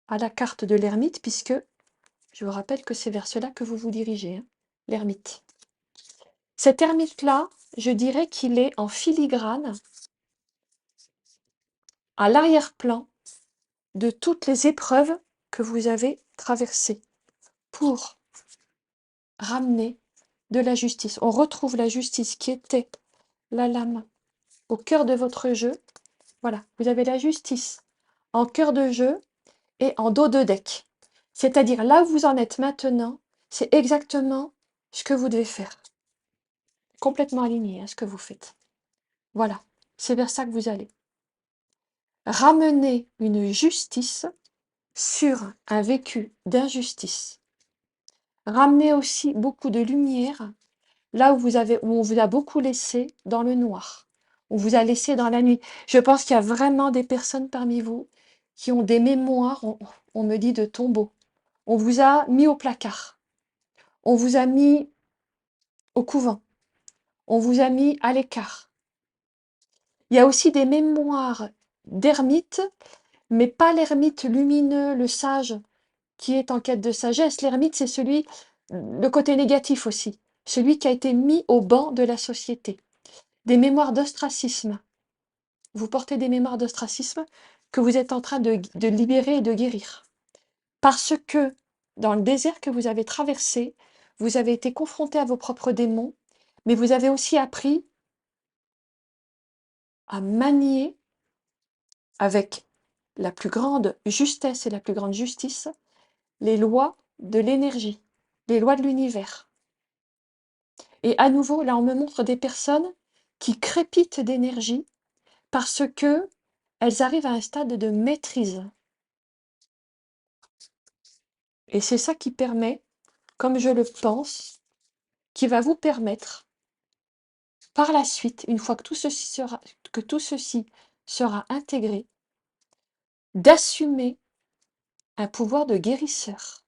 Speaker 1: à la carte de l'ermite, puisque je vous rappelle que c'est vers cela que vous vous dirigez, hein, l'ermite. Cet ermite-là, je dirais qu'il est en filigrane, à l'arrière-plan de toutes les épreuves que vous avez traversées pour ramener de la justice. On retrouve la justice qui était la lame au cœur de votre jeu. Voilà, vous avez la justice en cœur de jeu et en dos de deck. C'est-à-dire là où vous en êtes maintenant, c'est exactement ce que vous devez faire. Complètement aligné à ce que vous faites. Voilà, c'est vers ça que vous allez. Ramener une justice sur un vécu d'injustice. Ramener aussi beaucoup de lumière là où on vous a beaucoup laissé dans le noir. On vous a laissé dans la nuit. Je pense qu'il y a vraiment des personnes parmi vous qui ont des mémoires, on me dit, de tombeaux. On vous a mis au placard. On vous a mis au couvent. On vous a mis à l'écart. Il y a aussi des mémoires d'ermites, mais pas l'ermite lumineux, le sage, qui est en quête de sagesse. L'ermite, c'est celui, le côté négatif aussi, celui qui a été mis au banc de la société. Des mémoires d'ostracisme. Vous portez des mémoires d'ostracisme que vous êtes en train de libérer et de guérir. Parce que dans le désert que vous avez traversé, vous avez été confronté à vos propres démons, mais vous avez aussi appris à manier avec la plus grande justesse et la plus grande justice les lois de l'énergie, les lois de l'univers. Et à nouveau, là, on me montre des personnes qui crépitent d'énergie parce que elles arrivent à un stade de maîtrise. Et c'est ça qui permet, comme je le pense, qui va vous permettre, par la suite, une fois que tout ceci sera intégré, d'assumer un pouvoir de guérisseur.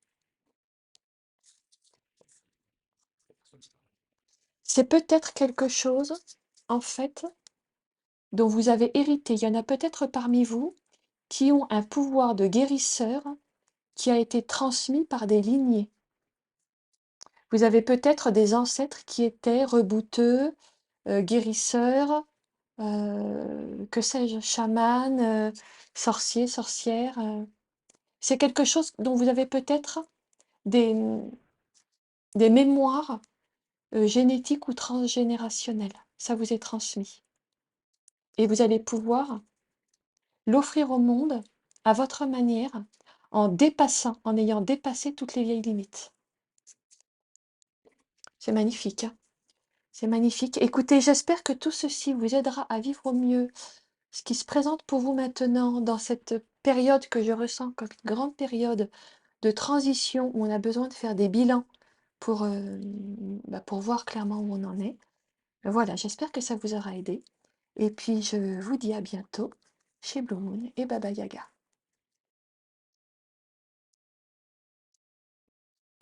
Speaker 1: C'est peut-être quelque chose, en fait, dont vous avez hérité. Il y en a peut-être parmi vous qui ont un pouvoir de guérisseur qui a été transmis par des lignées. Vous avez peut-être des ancêtres qui étaient rebouteux, guérisseurs, que sais-je, chamans, sorciers, sorcières. C'est quelque chose dont vous avez peut-être des, des mémoires génétiques ou transgénérationnelles. Ça vous est transmis. Et vous allez pouvoir l'offrir au monde à votre manière, en dépassant, en ayant dépassé toutes les vieilles limites. C'est magnifique, hein. C'est magnifique. Écoutez, j'espère que tout ceci vous aidera à vivre au mieux ce qui se présente pour vous maintenant dans cette période que je ressens comme une grande période de transition où on a besoin de faire des bilans pour, pour voir clairement où on en est. Voilà, j'espère que ça vous aura aidé. Et puis, je vous dis à bientôt chez Blue Moon et Baba Yaga.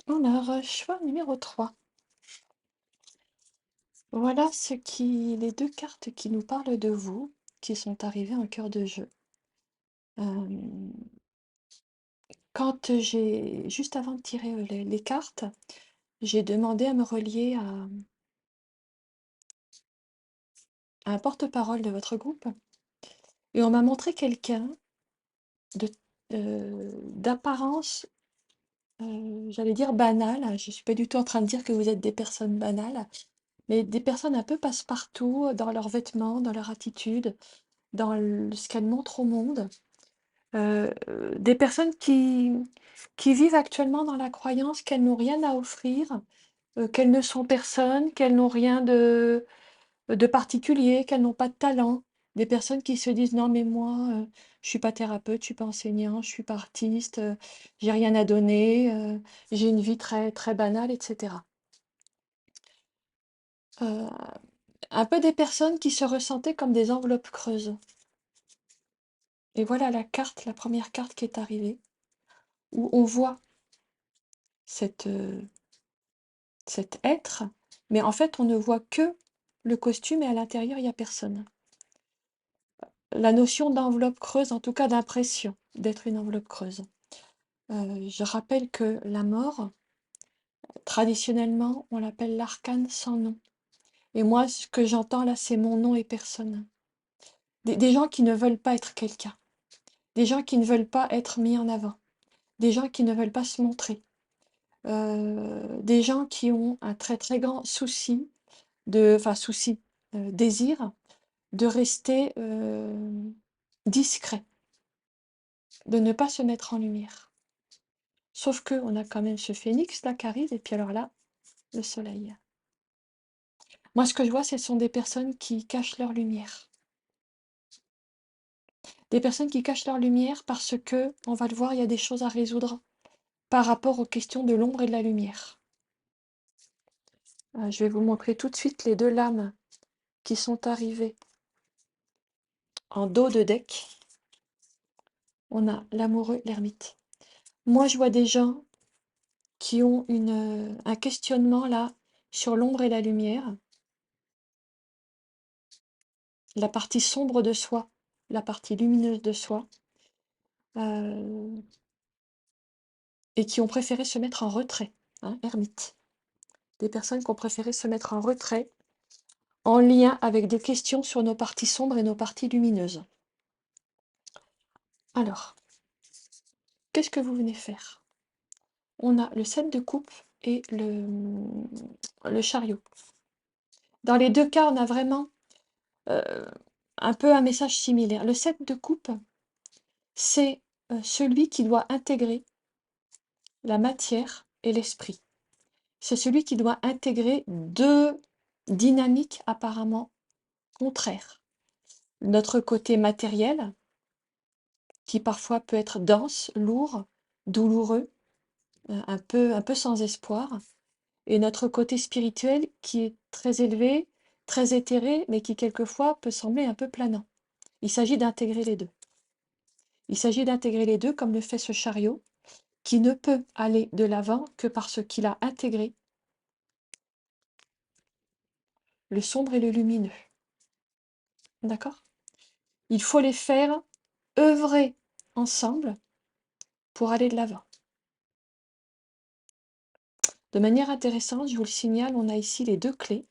Speaker 1: Alors, choix numéro 3. Voilà les deux cartes qui nous parlent de vous, qui sont arrivées en cœur de jeu. Juste avant de tirer les cartes, j'ai demandé à me relier à un porte-parole de votre groupe. Et on m'a montré quelqu'un d'apparence, j'allais dire banale. Je ne suis pas du tout en train de dire que vous êtes des personnes banales, mais des personnes un peu passe-partout dans leurs vêtements, dans leur attitude, dans ce qu'elles montrent au monde. Des personnes qui vivent actuellement dans la croyance qu'elles n'ont rien à offrir, qu'elles ne sont personne, qu'elles n'ont rien de particulier, qu'elles n'ont pas de talent. Des personnes qui se disent: «Non mais moi, je suis pas thérapeute, je suis pas enseignant, je suis pas artiste, j'ai rien à donner, j'ai une vie très, très banale» et cetera. Heu, un peu des personnes qui se ressentaient comme des enveloppes creuses. Et voilà la première carte qui est arrivée, où on voit cette, cet être, mais en fait on ne voit que le costume et à l'intérieur il y a personne. La notion d'enveloppe creuse, en tout cas d'impression d'être une enveloppe creuse. Je rappelle que la mort, traditionnellement, on l'appelle l'arcane sans nom. Et moi, ce que j'entends là, c'est mon nom et personne. Des gens qui ne veulent pas être quelqu'un. Des gens qui ne veulent pas être mis en avant. Des gens qui ne veulent pas se montrer. Des gens qui ont un très très grand souci, désir de rester discret, de ne pas se mettre en lumière. Sauf que on a quand même ce phénix là qui arrive, et puis alors là, le soleil. Moi, ce que je vois, ce sont des personnes qui cachent leur lumière. Des personnes qui cachent leur lumière parce que, on va le voir, il y a des choses à résoudre par rapport aux questions de l'ombre et de la lumière. Je vais vous montrer tout de suite les deux lames qui sont arrivées en dos de deck. On a l'amoureux, l'ermite. Moi, je vois des gens qui ont un questionnement là sur l'ombre et la lumière. la partie sombre de soi, la partie lumineuse de soi, et qui ont préféré se mettre en retrait, hein, ermite. Des personnes qui ont préféré se mettre en retrait, en lien avec des questions sur nos parties sombres et nos parties lumineuses. Alors, qu'est-ce que vous venez faire? On a le 7 de coupe et le chariot. Dans les deux cas, on a vraiment un peu un message similaire. Le 7 de coupe, c'est celui qui doit intégrer la matière et l'esprit. C'est celui qui doit intégrer deux dynamiques apparemment contraires. Notre côté matériel, qui parfois peut être dense, lourd, douloureux, un peu sans espoir, et notre côté spirituel qui est très élevé, très éthéré, mais qui quelquefois peut sembler un peu planant. Il s'agit d'intégrer les deux. Il s'agit d'intégrer les deux comme le fait ce chariot, qui ne peut aller de l'avant que parce qu'il a intégré le sombre et le lumineux. D'accord? Il faut les faire œuvrer ensemble pour aller de l'avant. De manière intéressante, je vous le signale, on a ici les deux clés,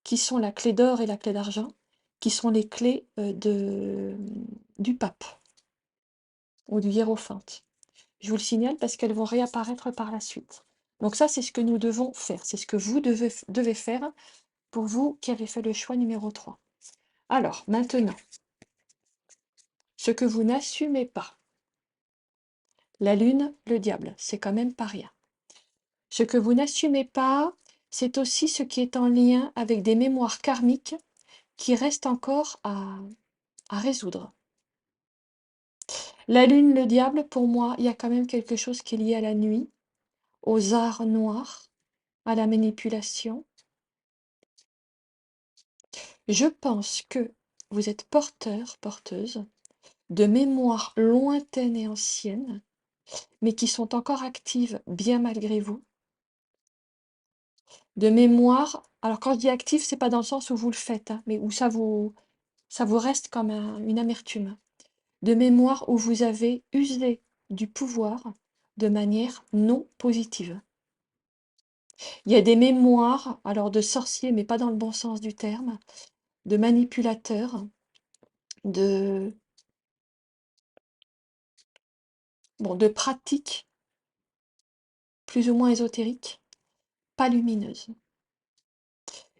Speaker 1: qui sont la clé d'or et la clé d'argent, qui sont les clés du pape ou du hiérophante. Je vous le signale parce qu'elles vont réapparaître par la suite. Donc ça, c'est ce que nous devons faire. C'est ce que vous devez faire pour vous qui avez fait le choix numéro 3. Alors, maintenant, ce que vous n'assumez pas, la lune, le diable, c'est quand même pas rien. Ce que vous n'assumez pas, c'est aussi ce qui est en lien avec des mémoires karmiques qui restent encore à résoudre. La lune, le diable, pour moi, il y a quand même quelque chose qui est lié à la nuit, aux arts noirs, à la manipulation. Je pense que vous êtes porteur, porteuse de mémoires lointaines et anciennes, mais qui sont encore actives bien malgré vous. De mémoires, alors quand je dis active, c'est pas dans le sens où vous le faites, hein, mais où ça vous reste comme une amertume. De mémoires où vous avez usé du pouvoir de manière non positive. Il y a des mémoires, alors de sorciers, mais pas dans le bon sens du terme, de manipulateurs, de pratiques plus ou moins ésotériques, pas lumineuses.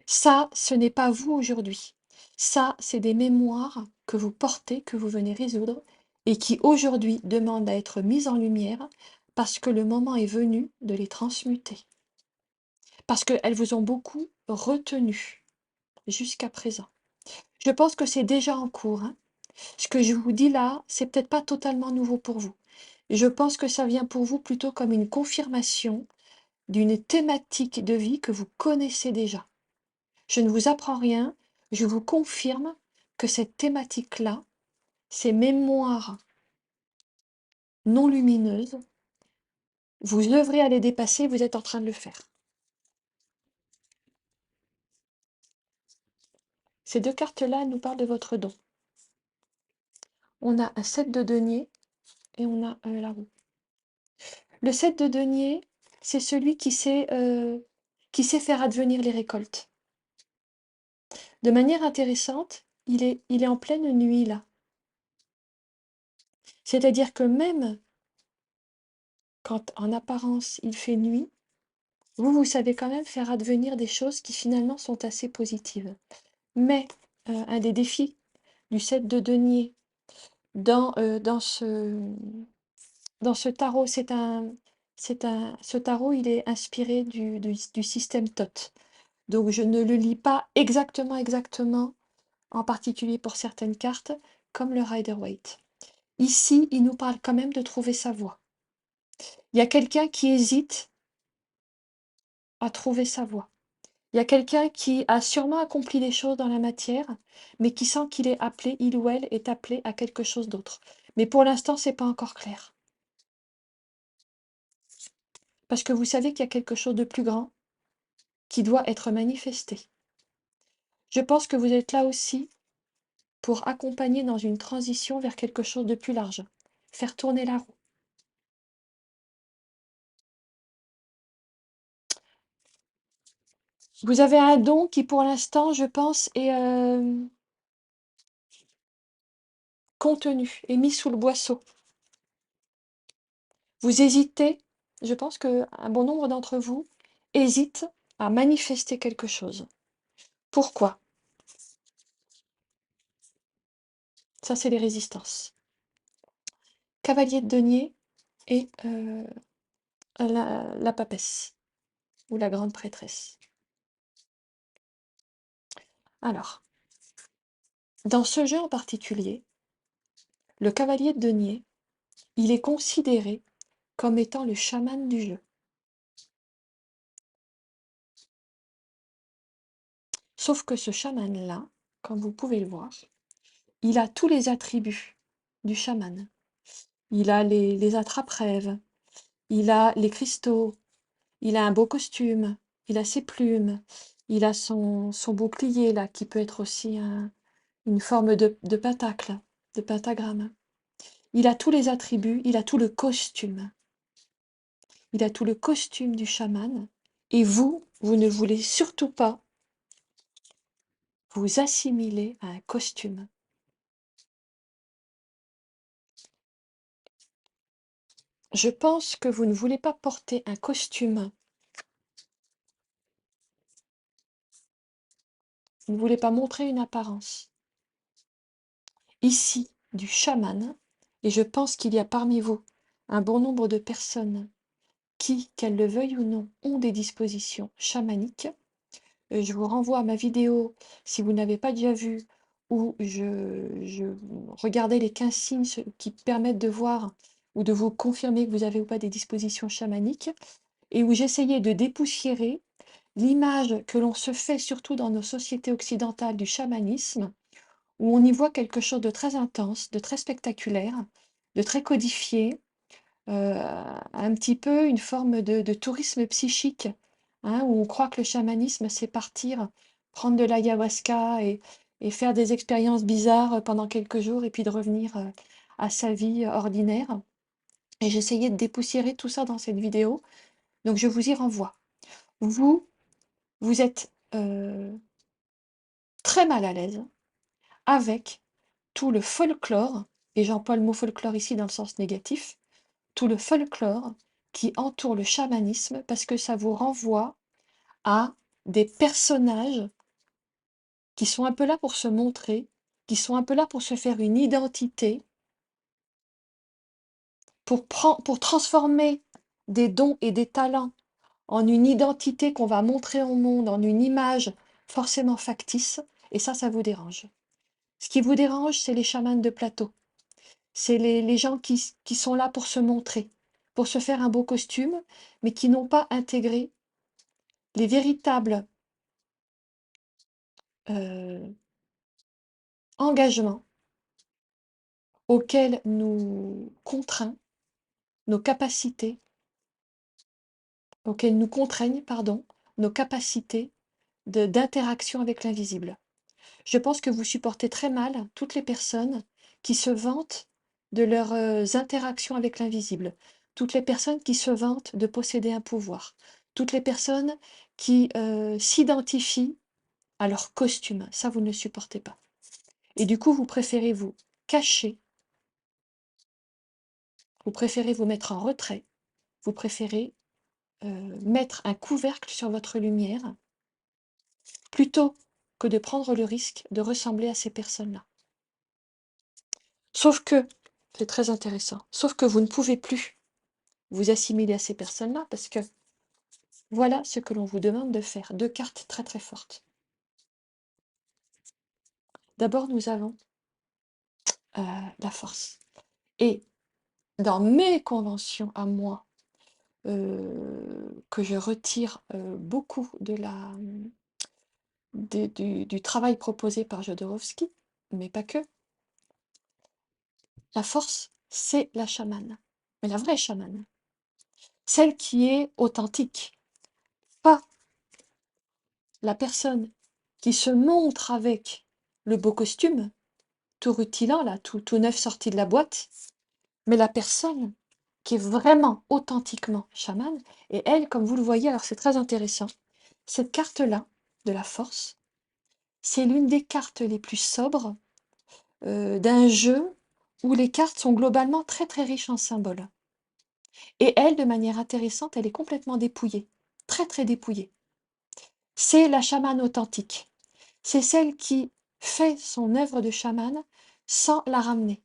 Speaker 1: Ça, ce n'est pas vous aujourd'hui. Ça, c'est des mémoires que vous portez, que vous venez résoudre, et qui aujourd'hui demandent à être mises en lumière parce que le moment est venu de les transmuter. Parce qu'elles vous ont beaucoup retenu jusqu'à présent. Je pense que c'est déjà en cours, hein. Ce que je vous dis là, c'est peut-être pas totalement nouveau pour vous. Je pense que ça vient pour vous plutôt comme une confirmation d'une thématique de vie que vous connaissez déjà. Je ne vous apprends rien, je vous confirme que cette thématique-là, ces mémoires non lumineuses, vous œuvrez à les dépasser, vous êtes en train de le faire. Ces deux cartes-là nous parlent de votre don. On a un 7 de denier et on a la roue. Le 7 de denier, c'est celui qui sait faire advenir les récoltes. De manière intéressante, il est en pleine nuit là. C'est-à-dire que même quand en apparence il fait nuit, vous savez quand même faire advenir des choses qui finalement sont assez positives. Mais un des défis du 7 de denier dans ce tarot, ce tarot, il est inspiré du système Thoth. Donc je ne le lis pas exactement, en particulier pour certaines cartes, comme le Rider-Waite. Ici, il nous parle quand même de trouver sa voie. Il y a quelqu'un qui hésite à trouver sa voie. Il y a quelqu'un qui a sûrement accompli des choses dans la matière, mais qui sent qu'il est appelé, il ou elle est appelé à quelque chose d'autre. Mais pour l'instant, c'est pas encore clair. Parce que vous savez qu'il y a quelque chose de plus grand qui doit être manifesté. Je pense que vous êtes là aussi pour accompagner dans une transition vers quelque chose de plus large, faire tourner la roue. Vous avez un don qui, pour l'instant, je pense, est contenu, est mis sous le boisseau. Vous hésitez, je pense qu'un bon nombre d'entre vous hésitent à manifester quelque chose. Pourquoi? Ça, c'est les résistances. Cavalier de denier et la papesse, ou la grande prêtresse. Alors, dans ce jeu en particulier, le cavalier de denier, il est considéré comme étant le chaman du jeu. Sauf que ce chaman-là, comme vous pouvez le voir, il a tous les attributs du chaman. Il a les attrape-rêves, il a les cristaux, il a un beau costume, il a ses plumes, il a son bouclier là, qui peut être aussi une forme de pentacle, de pentagramme. Il a tous les attributs, il a tout le costume. Il a tout le costume du chaman. Et vous ne voulez surtout pas vous assimiler à un costume. Je pense que vous ne voulez pas porter un costume. Vous ne voulez pas montrer une apparence. Ici, du chaman, et je pense qu'il y a parmi vous un bon nombre de personnes qui, qu'elles le veuillent ou non, ont des dispositions chamaniques. Je vous renvoie à ma vidéo, si vous n'avez pas déjà vu, où je regardais les 15 signes qui permettent de voir ou de vous confirmer que vous avez ou pas des dispositions chamaniques, et où j'essayais de dépoussiérer l'image que l'on se fait, surtout dans nos sociétés occidentales, du chamanisme, où on y voit quelque chose de très intense, de très spectaculaire, de très codifié, un petit peu une forme de tourisme psychique, hein, où on croit que le chamanisme, c'est partir, prendre de l'ayahuasca et faire des expériences bizarres pendant quelques jours et puis de revenir à sa vie ordinaire. Et j'essayais de dépoussiérer tout ça dans cette vidéo, donc je vous y renvoie. Vous êtes très mal à l'aise avec tout le folklore, et j'emploie le mot folklore ici dans le sens négatif, tout le folklore qui entoure le chamanisme parce que ça vous renvoie à des personnages qui sont un peu là pour se montrer, qui sont un peu là pour se faire une identité, pour transformer des dons et des talents en une identité qu'on va montrer au monde, en une image forcément factice, et ça vous dérange. Ce qui vous dérange, c'est les chamans de plateau. C'est les gens qui sont là pour se montrer, pour se faire un beau costume, mais qui n'ont pas intégré les véritables engagements auxquels nous contraint nos capacités, auxquels nous contraignent, pardon, nos capacités d'interaction avec l'invisible. Je pense que vous supportez très mal toutes les personnes qui se vantent de leurs interactions avec l'invisible, toutes les personnes qui se vantent de posséder un pouvoir, toutes les personnes qui s'identifient à leur costume. Ça, vous ne supportez pas. Et du coup, vous préférez vous cacher, vous préférez vous mettre en retrait, vous préférez mettre un couvercle sur votre lumière plutôt que de prendre le risque de ressembler à ces personnes-là. Sauf que, c'est très intéressant, sauf que vous ne pouvez plus vous assimiler à ces personnes-là parce que voilà ce que l'on vous demande de faire. Deux cartes très très fortes. D'abord, nous avons la force. Et dans mes conventions à moi, que je retire beaucoup du travail proposé par Jodorowsky, mais pas que, la force, c'est la chamane. Mais la vraie chamane. Celle qui est authentique. Pas la personne qui se montre avec le beau costume, tout rutilant, là, tout neuf sorti de la boîte, mais la personne qui est vraiment authentiquement chamane, et elle, comme vous le voyez, alors c'est très intéressant, cette carte-là, de la force, c'est l'une des cartes les plus sobres d'un jeu où les cartes sont globalement très très riches en symboles. Et elle, de manière intéressante, elle est complètement dépouillée, très très dépouillée. C'est la chamane authentique. C'est celle qui fait son œuvre de chamane sans la ramener,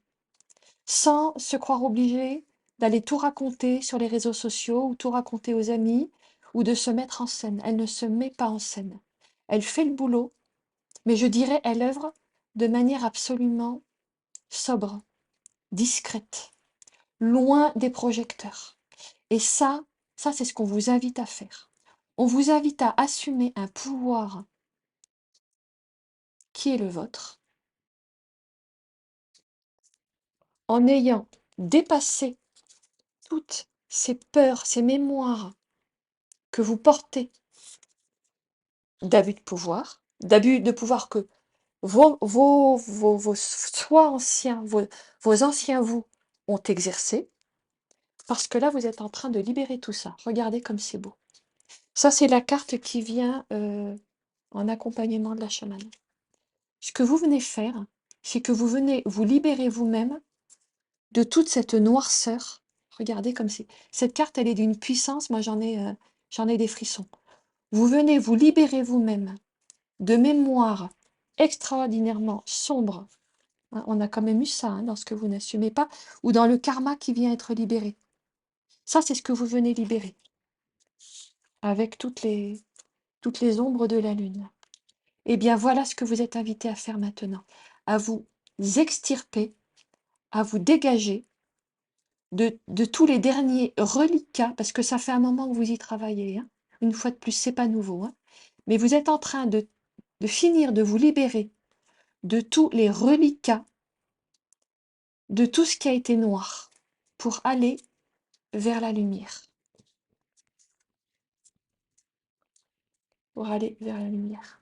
Speaker 1: sans se croire obligée d'aller tout raconter sur les réseaux sociaux ou tout raconter aux amis ou de se mettre en scène. Elle ne se met pas en scène. Elle fait le boulot, mais je dirais elle œuvre de manière absolument sobre, discrète, loin des projecteurs. Et ça c'est ce qu'on vous invite à faire. On vous invite à assumer un pouvoir qui est le vôtre, en ayant dépassé toutes ces peurs, ces mémoires que vous portez d'abus de pouvoir que vos soi anciens, vos anciens vous ont exercé, parce que là, vous êtes en train de libérer tout ça. Regardez comme c'est beau. Ça, c'est la carte qui vient en accompagnement de la chamane. Ce que vous venez faire, c'est que vous venez vous libérer vous-même de toute cette noirceur. Regardez comme c'est. Cette carte, elle est d'une puissance, moi j'en ai des frissons. Vous venez vous libérer vous-même de mémoires extraordinairement sombres. Hein, on a quand même eu ça hein, dans ce que vous n'assumez pas, ou dans le karma qui vient être libéré. Ça, c'est ce que vous venez libérer, avec toutes les ombres de la lune. Eh bien, voilà ce que vous êtes invité à faire maintenant, à vous extirper, à vous dégager de tous les derniers reliquats, parce que ça fait un moment que vous y travaillez. Hein. Une fois de plus, c'est pas nouveau. Hein. Mais vous êtes en train de finir de vous libérer de tous les reliquats, de tout ce qui a été noir, pour aller vers la lumière. Pour aller vers la lumière.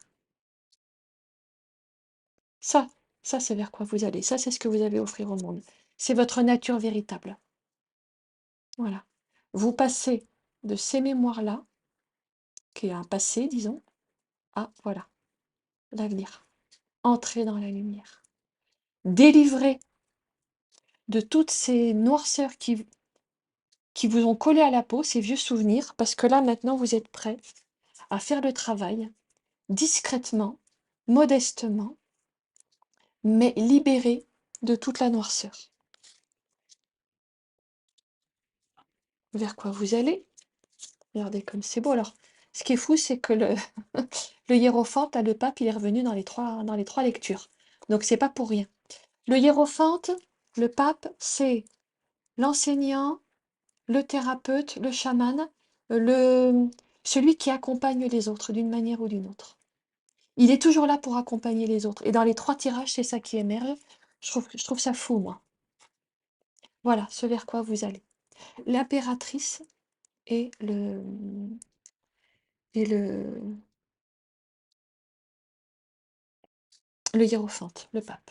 Speaker 1: Ça c'est vers quoi vous allez. Ça, c'est ce que vous avez à offrir au monde. C'est votre nature véritable. Voilà. Vous passez de ces mémoires-là, qui est un passé, disons, à, voilà, l'avenir. Entrez dans la lumière. Délivrez de toutes ces noirceurs qui vous ont collé à la peau, ces vieux souvenirs, parce que là, maintenant, vous êtes prêts à faire le travail, discrètement, modestement, mais libérés de toute la noirceur. Vers quoi vous allez? Regardez comme c'est beau. Alors, ce qui est fou, c'est que le hiérophante, le pape, il est revenu dans les trois lectures. Donc, c'est pas pour rien. Le hiérophante, le pape, c'est l'enseignant, le thérapeute, le chaman, celui qui accompagne les autres d'une manière ou d'une autre. Il est toujours là pour accompagner les autres. Et dans les trois tirages, c'est ça qui émerge. Je trouve ça fou, moi. Voilà, ce vers quoi vous allez. L'impératrice et le hiérophante, le pape.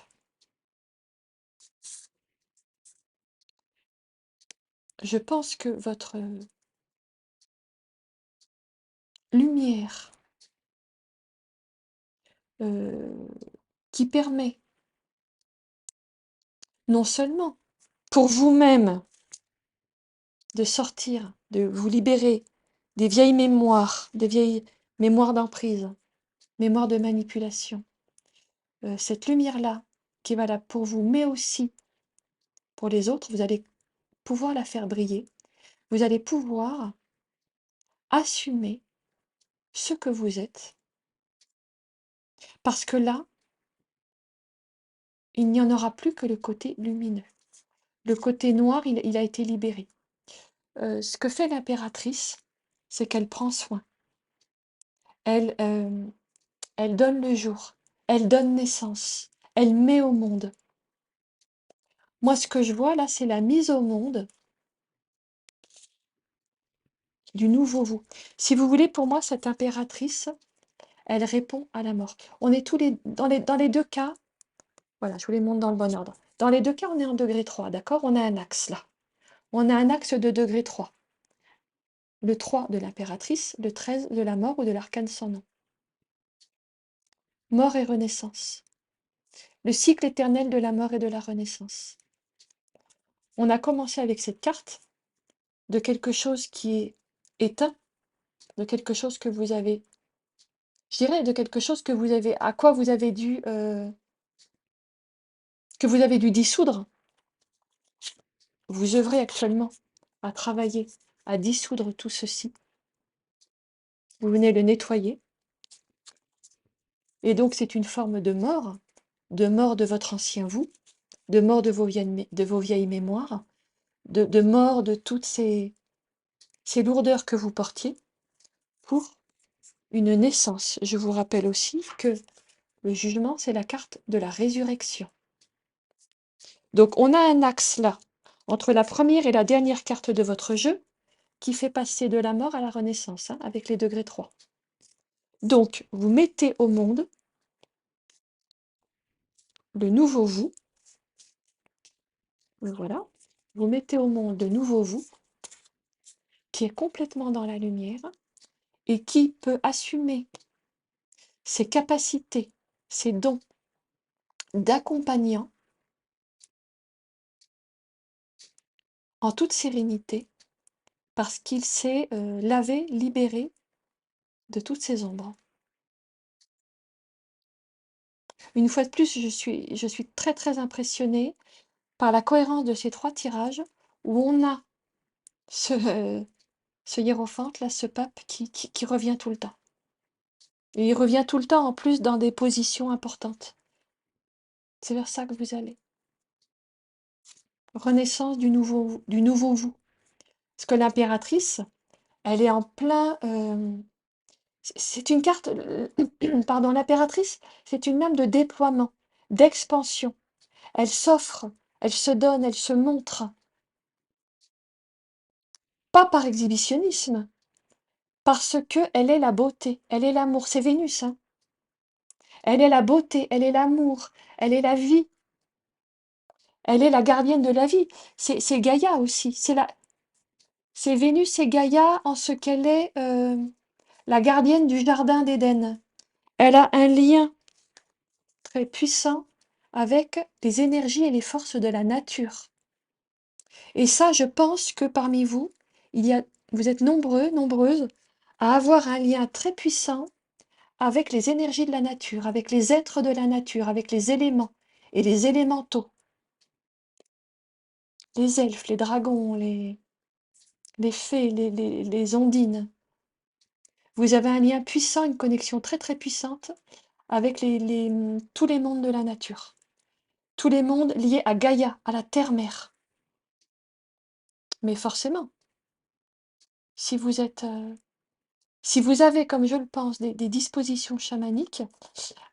Speaker 1: Je pense que votre lumière qui permet non seulement pour vous-même de sortir, de vous libérer des vieilles mémoires d'emprise, mémoires de manipulation, cette lumière-là qui est valable pour vous, mais aussi pour les autres, vous allez pouvoir la faire briller, vous allez pouvoir assumer ce que vous êtes, parce que là, il n'y en aura plus que le côté lumineux. Le côté noir, il a été libéré. Ce que fait l'impératrice, c'est qu'elle prend soin. Elle donne le jour, elle donne naissance, elle met au monde. Moi, ce que je vois là, c'est la mise au monde du nouveau vous. Si vous voulez, pour moi, cette impératrice, elle répond à la mort. On est dans les deux cas, Voilà, je vous les montre dans le bon ordre. Dans les deux cas, on est en degré 3, d'accord? On a un axe là. On a un axe de degré 3. Le 3 de l'impératrice, le 13 de la mort ou de l'arcane sans nom. Mort et renaissance. Le cycle éternel de la mort et de la renaissance. On a commencé avec cette carte de quelque chose qui est éteint, de quelque chose que vous avez, je dirais, de quelque chose que vous avez, à quoi vous avez dû, que vous avez dû dissoudre. Vous œuvrez actuellement à travailler, à dissoudre tout ceci. Vous venez le nettoyer. Et donc, c'est une forme de mort de votre ancien vous, de mort de vos vieilles mémoires, de mort de toutes ces lourdeurs que vous portiez pour une naissance. Je vous rappelle aussi que le jugement, c'est la carte de la résurrection. Donc, on a un axe là, entre la première et la dernière carte de votre jeu, qui fait passer de la mort à la renaissance, hein, avec les degrés 3. Donc, vous mettez au monde le nouveau vous. Voilà. Vous mettez au monde le nouveau vous, qui est complètement dans la lumière et qui peut assumer ses capacités, ses dons d'accompagnant en toute sérénité, parce qu'il s'est lavé, libéré de toutes ces ombres. Une fois de plus, je suis très très impressionnée par la cohérence de ces trois tirages, où on a ce hiérophante, là, ce pape qui revient tout le temps. Et il revient tout le temps en plus dans des positions importantes. C'est vers ça que vous allez. Renaissance du nouveau vous. Parce que l'impératrice, elle est en plein... c'est une carte... pardon, l'impératrice, c'est une âme de déploiement, d'expansion. Elle s'offre, elle se donne, elle se montre. Pas par exhibitionnisme, parce que elle est la beauté, elle est l'amour. C'est Vénus, hein. Elle est la beauté, elle est l'amour, elle est la vie. Elle est la gardienne de la vie. C'est Gaïa aussi. C'est Vénus et Gaïa en ce qu'elle est la gardienne du jardin d'Éden. Elle a un lien très puissant avec les énergies et les forces de la nature. Et ça, je pense que parmi vous, vous êtes nombreux, nombreuses, à avoir un lien très puissant avec les énergies de la nature, avec les êtres de la nature, avec les éléments et les élémentaux. Les elfes, les dragons, les fées, les ondines. Vous avez un lien puissant, une connexion très très puissante avec tous les mondes de la nature. Tous les mondes liés à Gaïa, à la terre-mère. Mais forcément, si vous avez, comme je le pense, des dispositions chamaniques,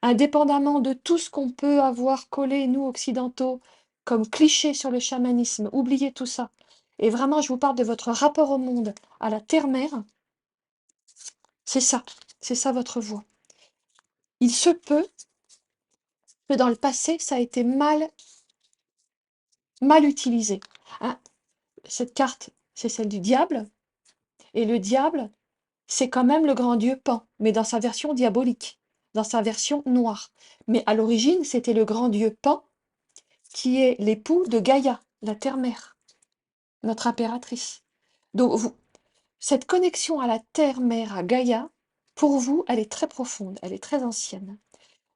Speaker 1: indépendamment de tout ce qu'on peut avoir collé, nous, occidentaux, comme cliché sur le chamanisme, oubliez tout ça. Et vraiment, je vous parle de votre rapport au monde, à la terre-mère. C'est ça votre voie. Il se peut que dans le passé, ça a été mal utilisé. Hein. Cette carte, c'est celle du diable. Et le diable, c'est quand même le grand dieu Pan, mais dans sa version diabolique, dans sa version noire. Mais à l'origine, c'était le grand dieu Pan, qui est l'époux de Gaïa, la terre-mère, notre impératrice. Donc, cette connexion à la terre-mère, à Gaïa, pour vous, elle est très profonde, elle est très ancienne.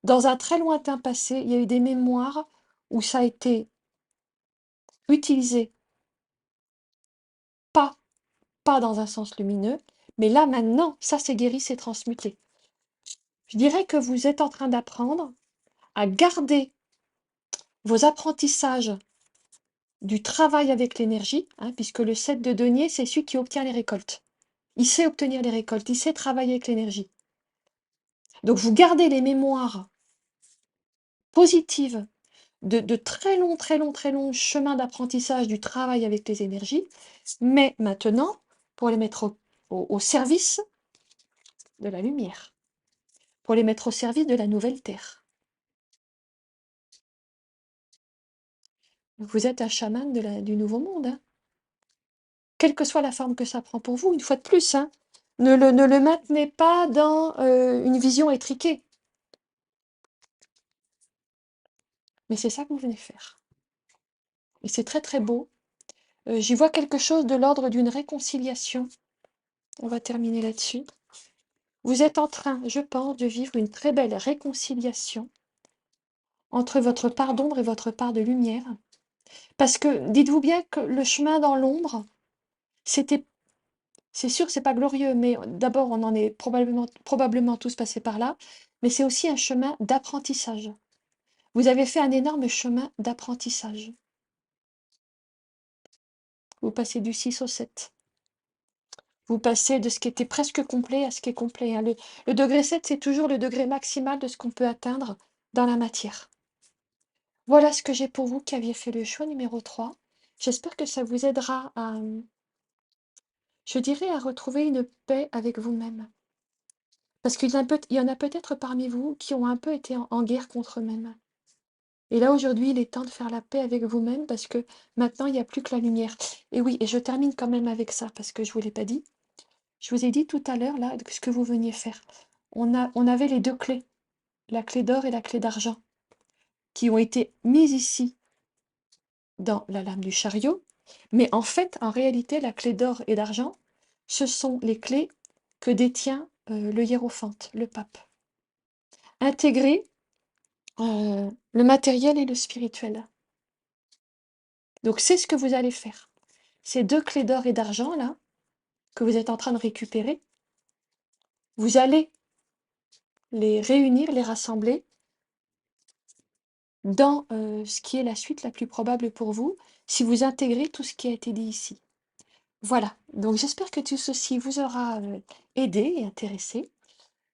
Speaker 1: Dans un très lointain passé, il y a eu des mémoires où ça a été utilisé, pas dans un sens lumineux, mais là maintenant, ça s'est guéri, c'est transmuté. Je dirais que vous êtes en train d'apprendre à garder vos apprentissages du travail avec l'énergie, hein, puisque le 7 de denier, c'est celui qui obtient les récoltes. Il sait obtenir les récoltes, il sait travailler avec l'énergie. Donc vous gardez les mémoires positives de très longs chemins d'apprentissage du travail avec les énergies, mais maintenant, pour les mettre au service de la lumière, pour les mettre au service de la nouvelle Terre. Vous êtes un chaman du nouveau monde, hein. Quelle que soit la forme que ça prend pour vous, une fois de plus, hein. Ne le maintenez pas dans une vision étriquée. Mais c'est ça que vous venez faire. Et c'est très très beau. J'y vois quelque chose de l'ordre d'une réconciliation. On va terminer là-dessus. Vous êtes en train, je pense, de vivre une très belle réconciliation entre votre part d'ombre et votre part de lumière. Parce que dites-vous bien que le chemin dans l'ombre, c'était, c'est sûr, c'est pas glorieux, mais d'abord, on en est probablement tous passés par là, mais c'est aussi un chemin d'apprentissage. Vous avez fait un énorme chemin d'apprentissage. Vous passez du 6 au 7. Vous passez de ce qui était presque complet à ce qui est complet, hein. Le degré 7, c'est toujours le degré maximal de ce qu'on peut atteindre dans la matière. Voilà ce que j'ai pour vous qui aviez fait le choix numéro 3. J'espère que ça vous aidera à, je dirais, à retrouver une paix avec vous-même. Parce qu'il y en a peut-être parmi vous qui ont un peu été en guerre contre eux-mêmes. Et là, aujourd'hui, il est temps de faire la paix avec vous-même parce que maintenant, il n'y a plus que la lumière. Et oui, et je termine quand même avec ça parce que je ne vous l'ai pas dit. Je vous ai dit tout à l'heure, là, ce que vous veniez faire. On avait les deux clés, la clé d'or et la clé d'argent, qui ont été mises ici dans la lame du chariot. Mais en fait, en réalité, la clé d'or et d'argent, ce sont les clés que détient le hiérophante, le pape. Intégrer le matériel et le spirituel. Donc c'est ce que vous allez faire. Ces deux clés d'or et d'argent, là, que vous êtes en train de récupérer, vous allez les réunir, les rassembler dans ce qui est la suite la plus probable pour vous, si vous intégrez tout ce qui a été dit ici. Voilà, donc j'espère que tout ceci vous aura aidé et intéressé.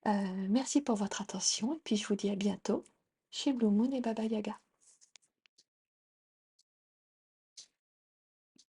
Speaker 1: Merci pour votre attention et puis je vous dis à bientôt chez Blue Moon et Baba Yaga.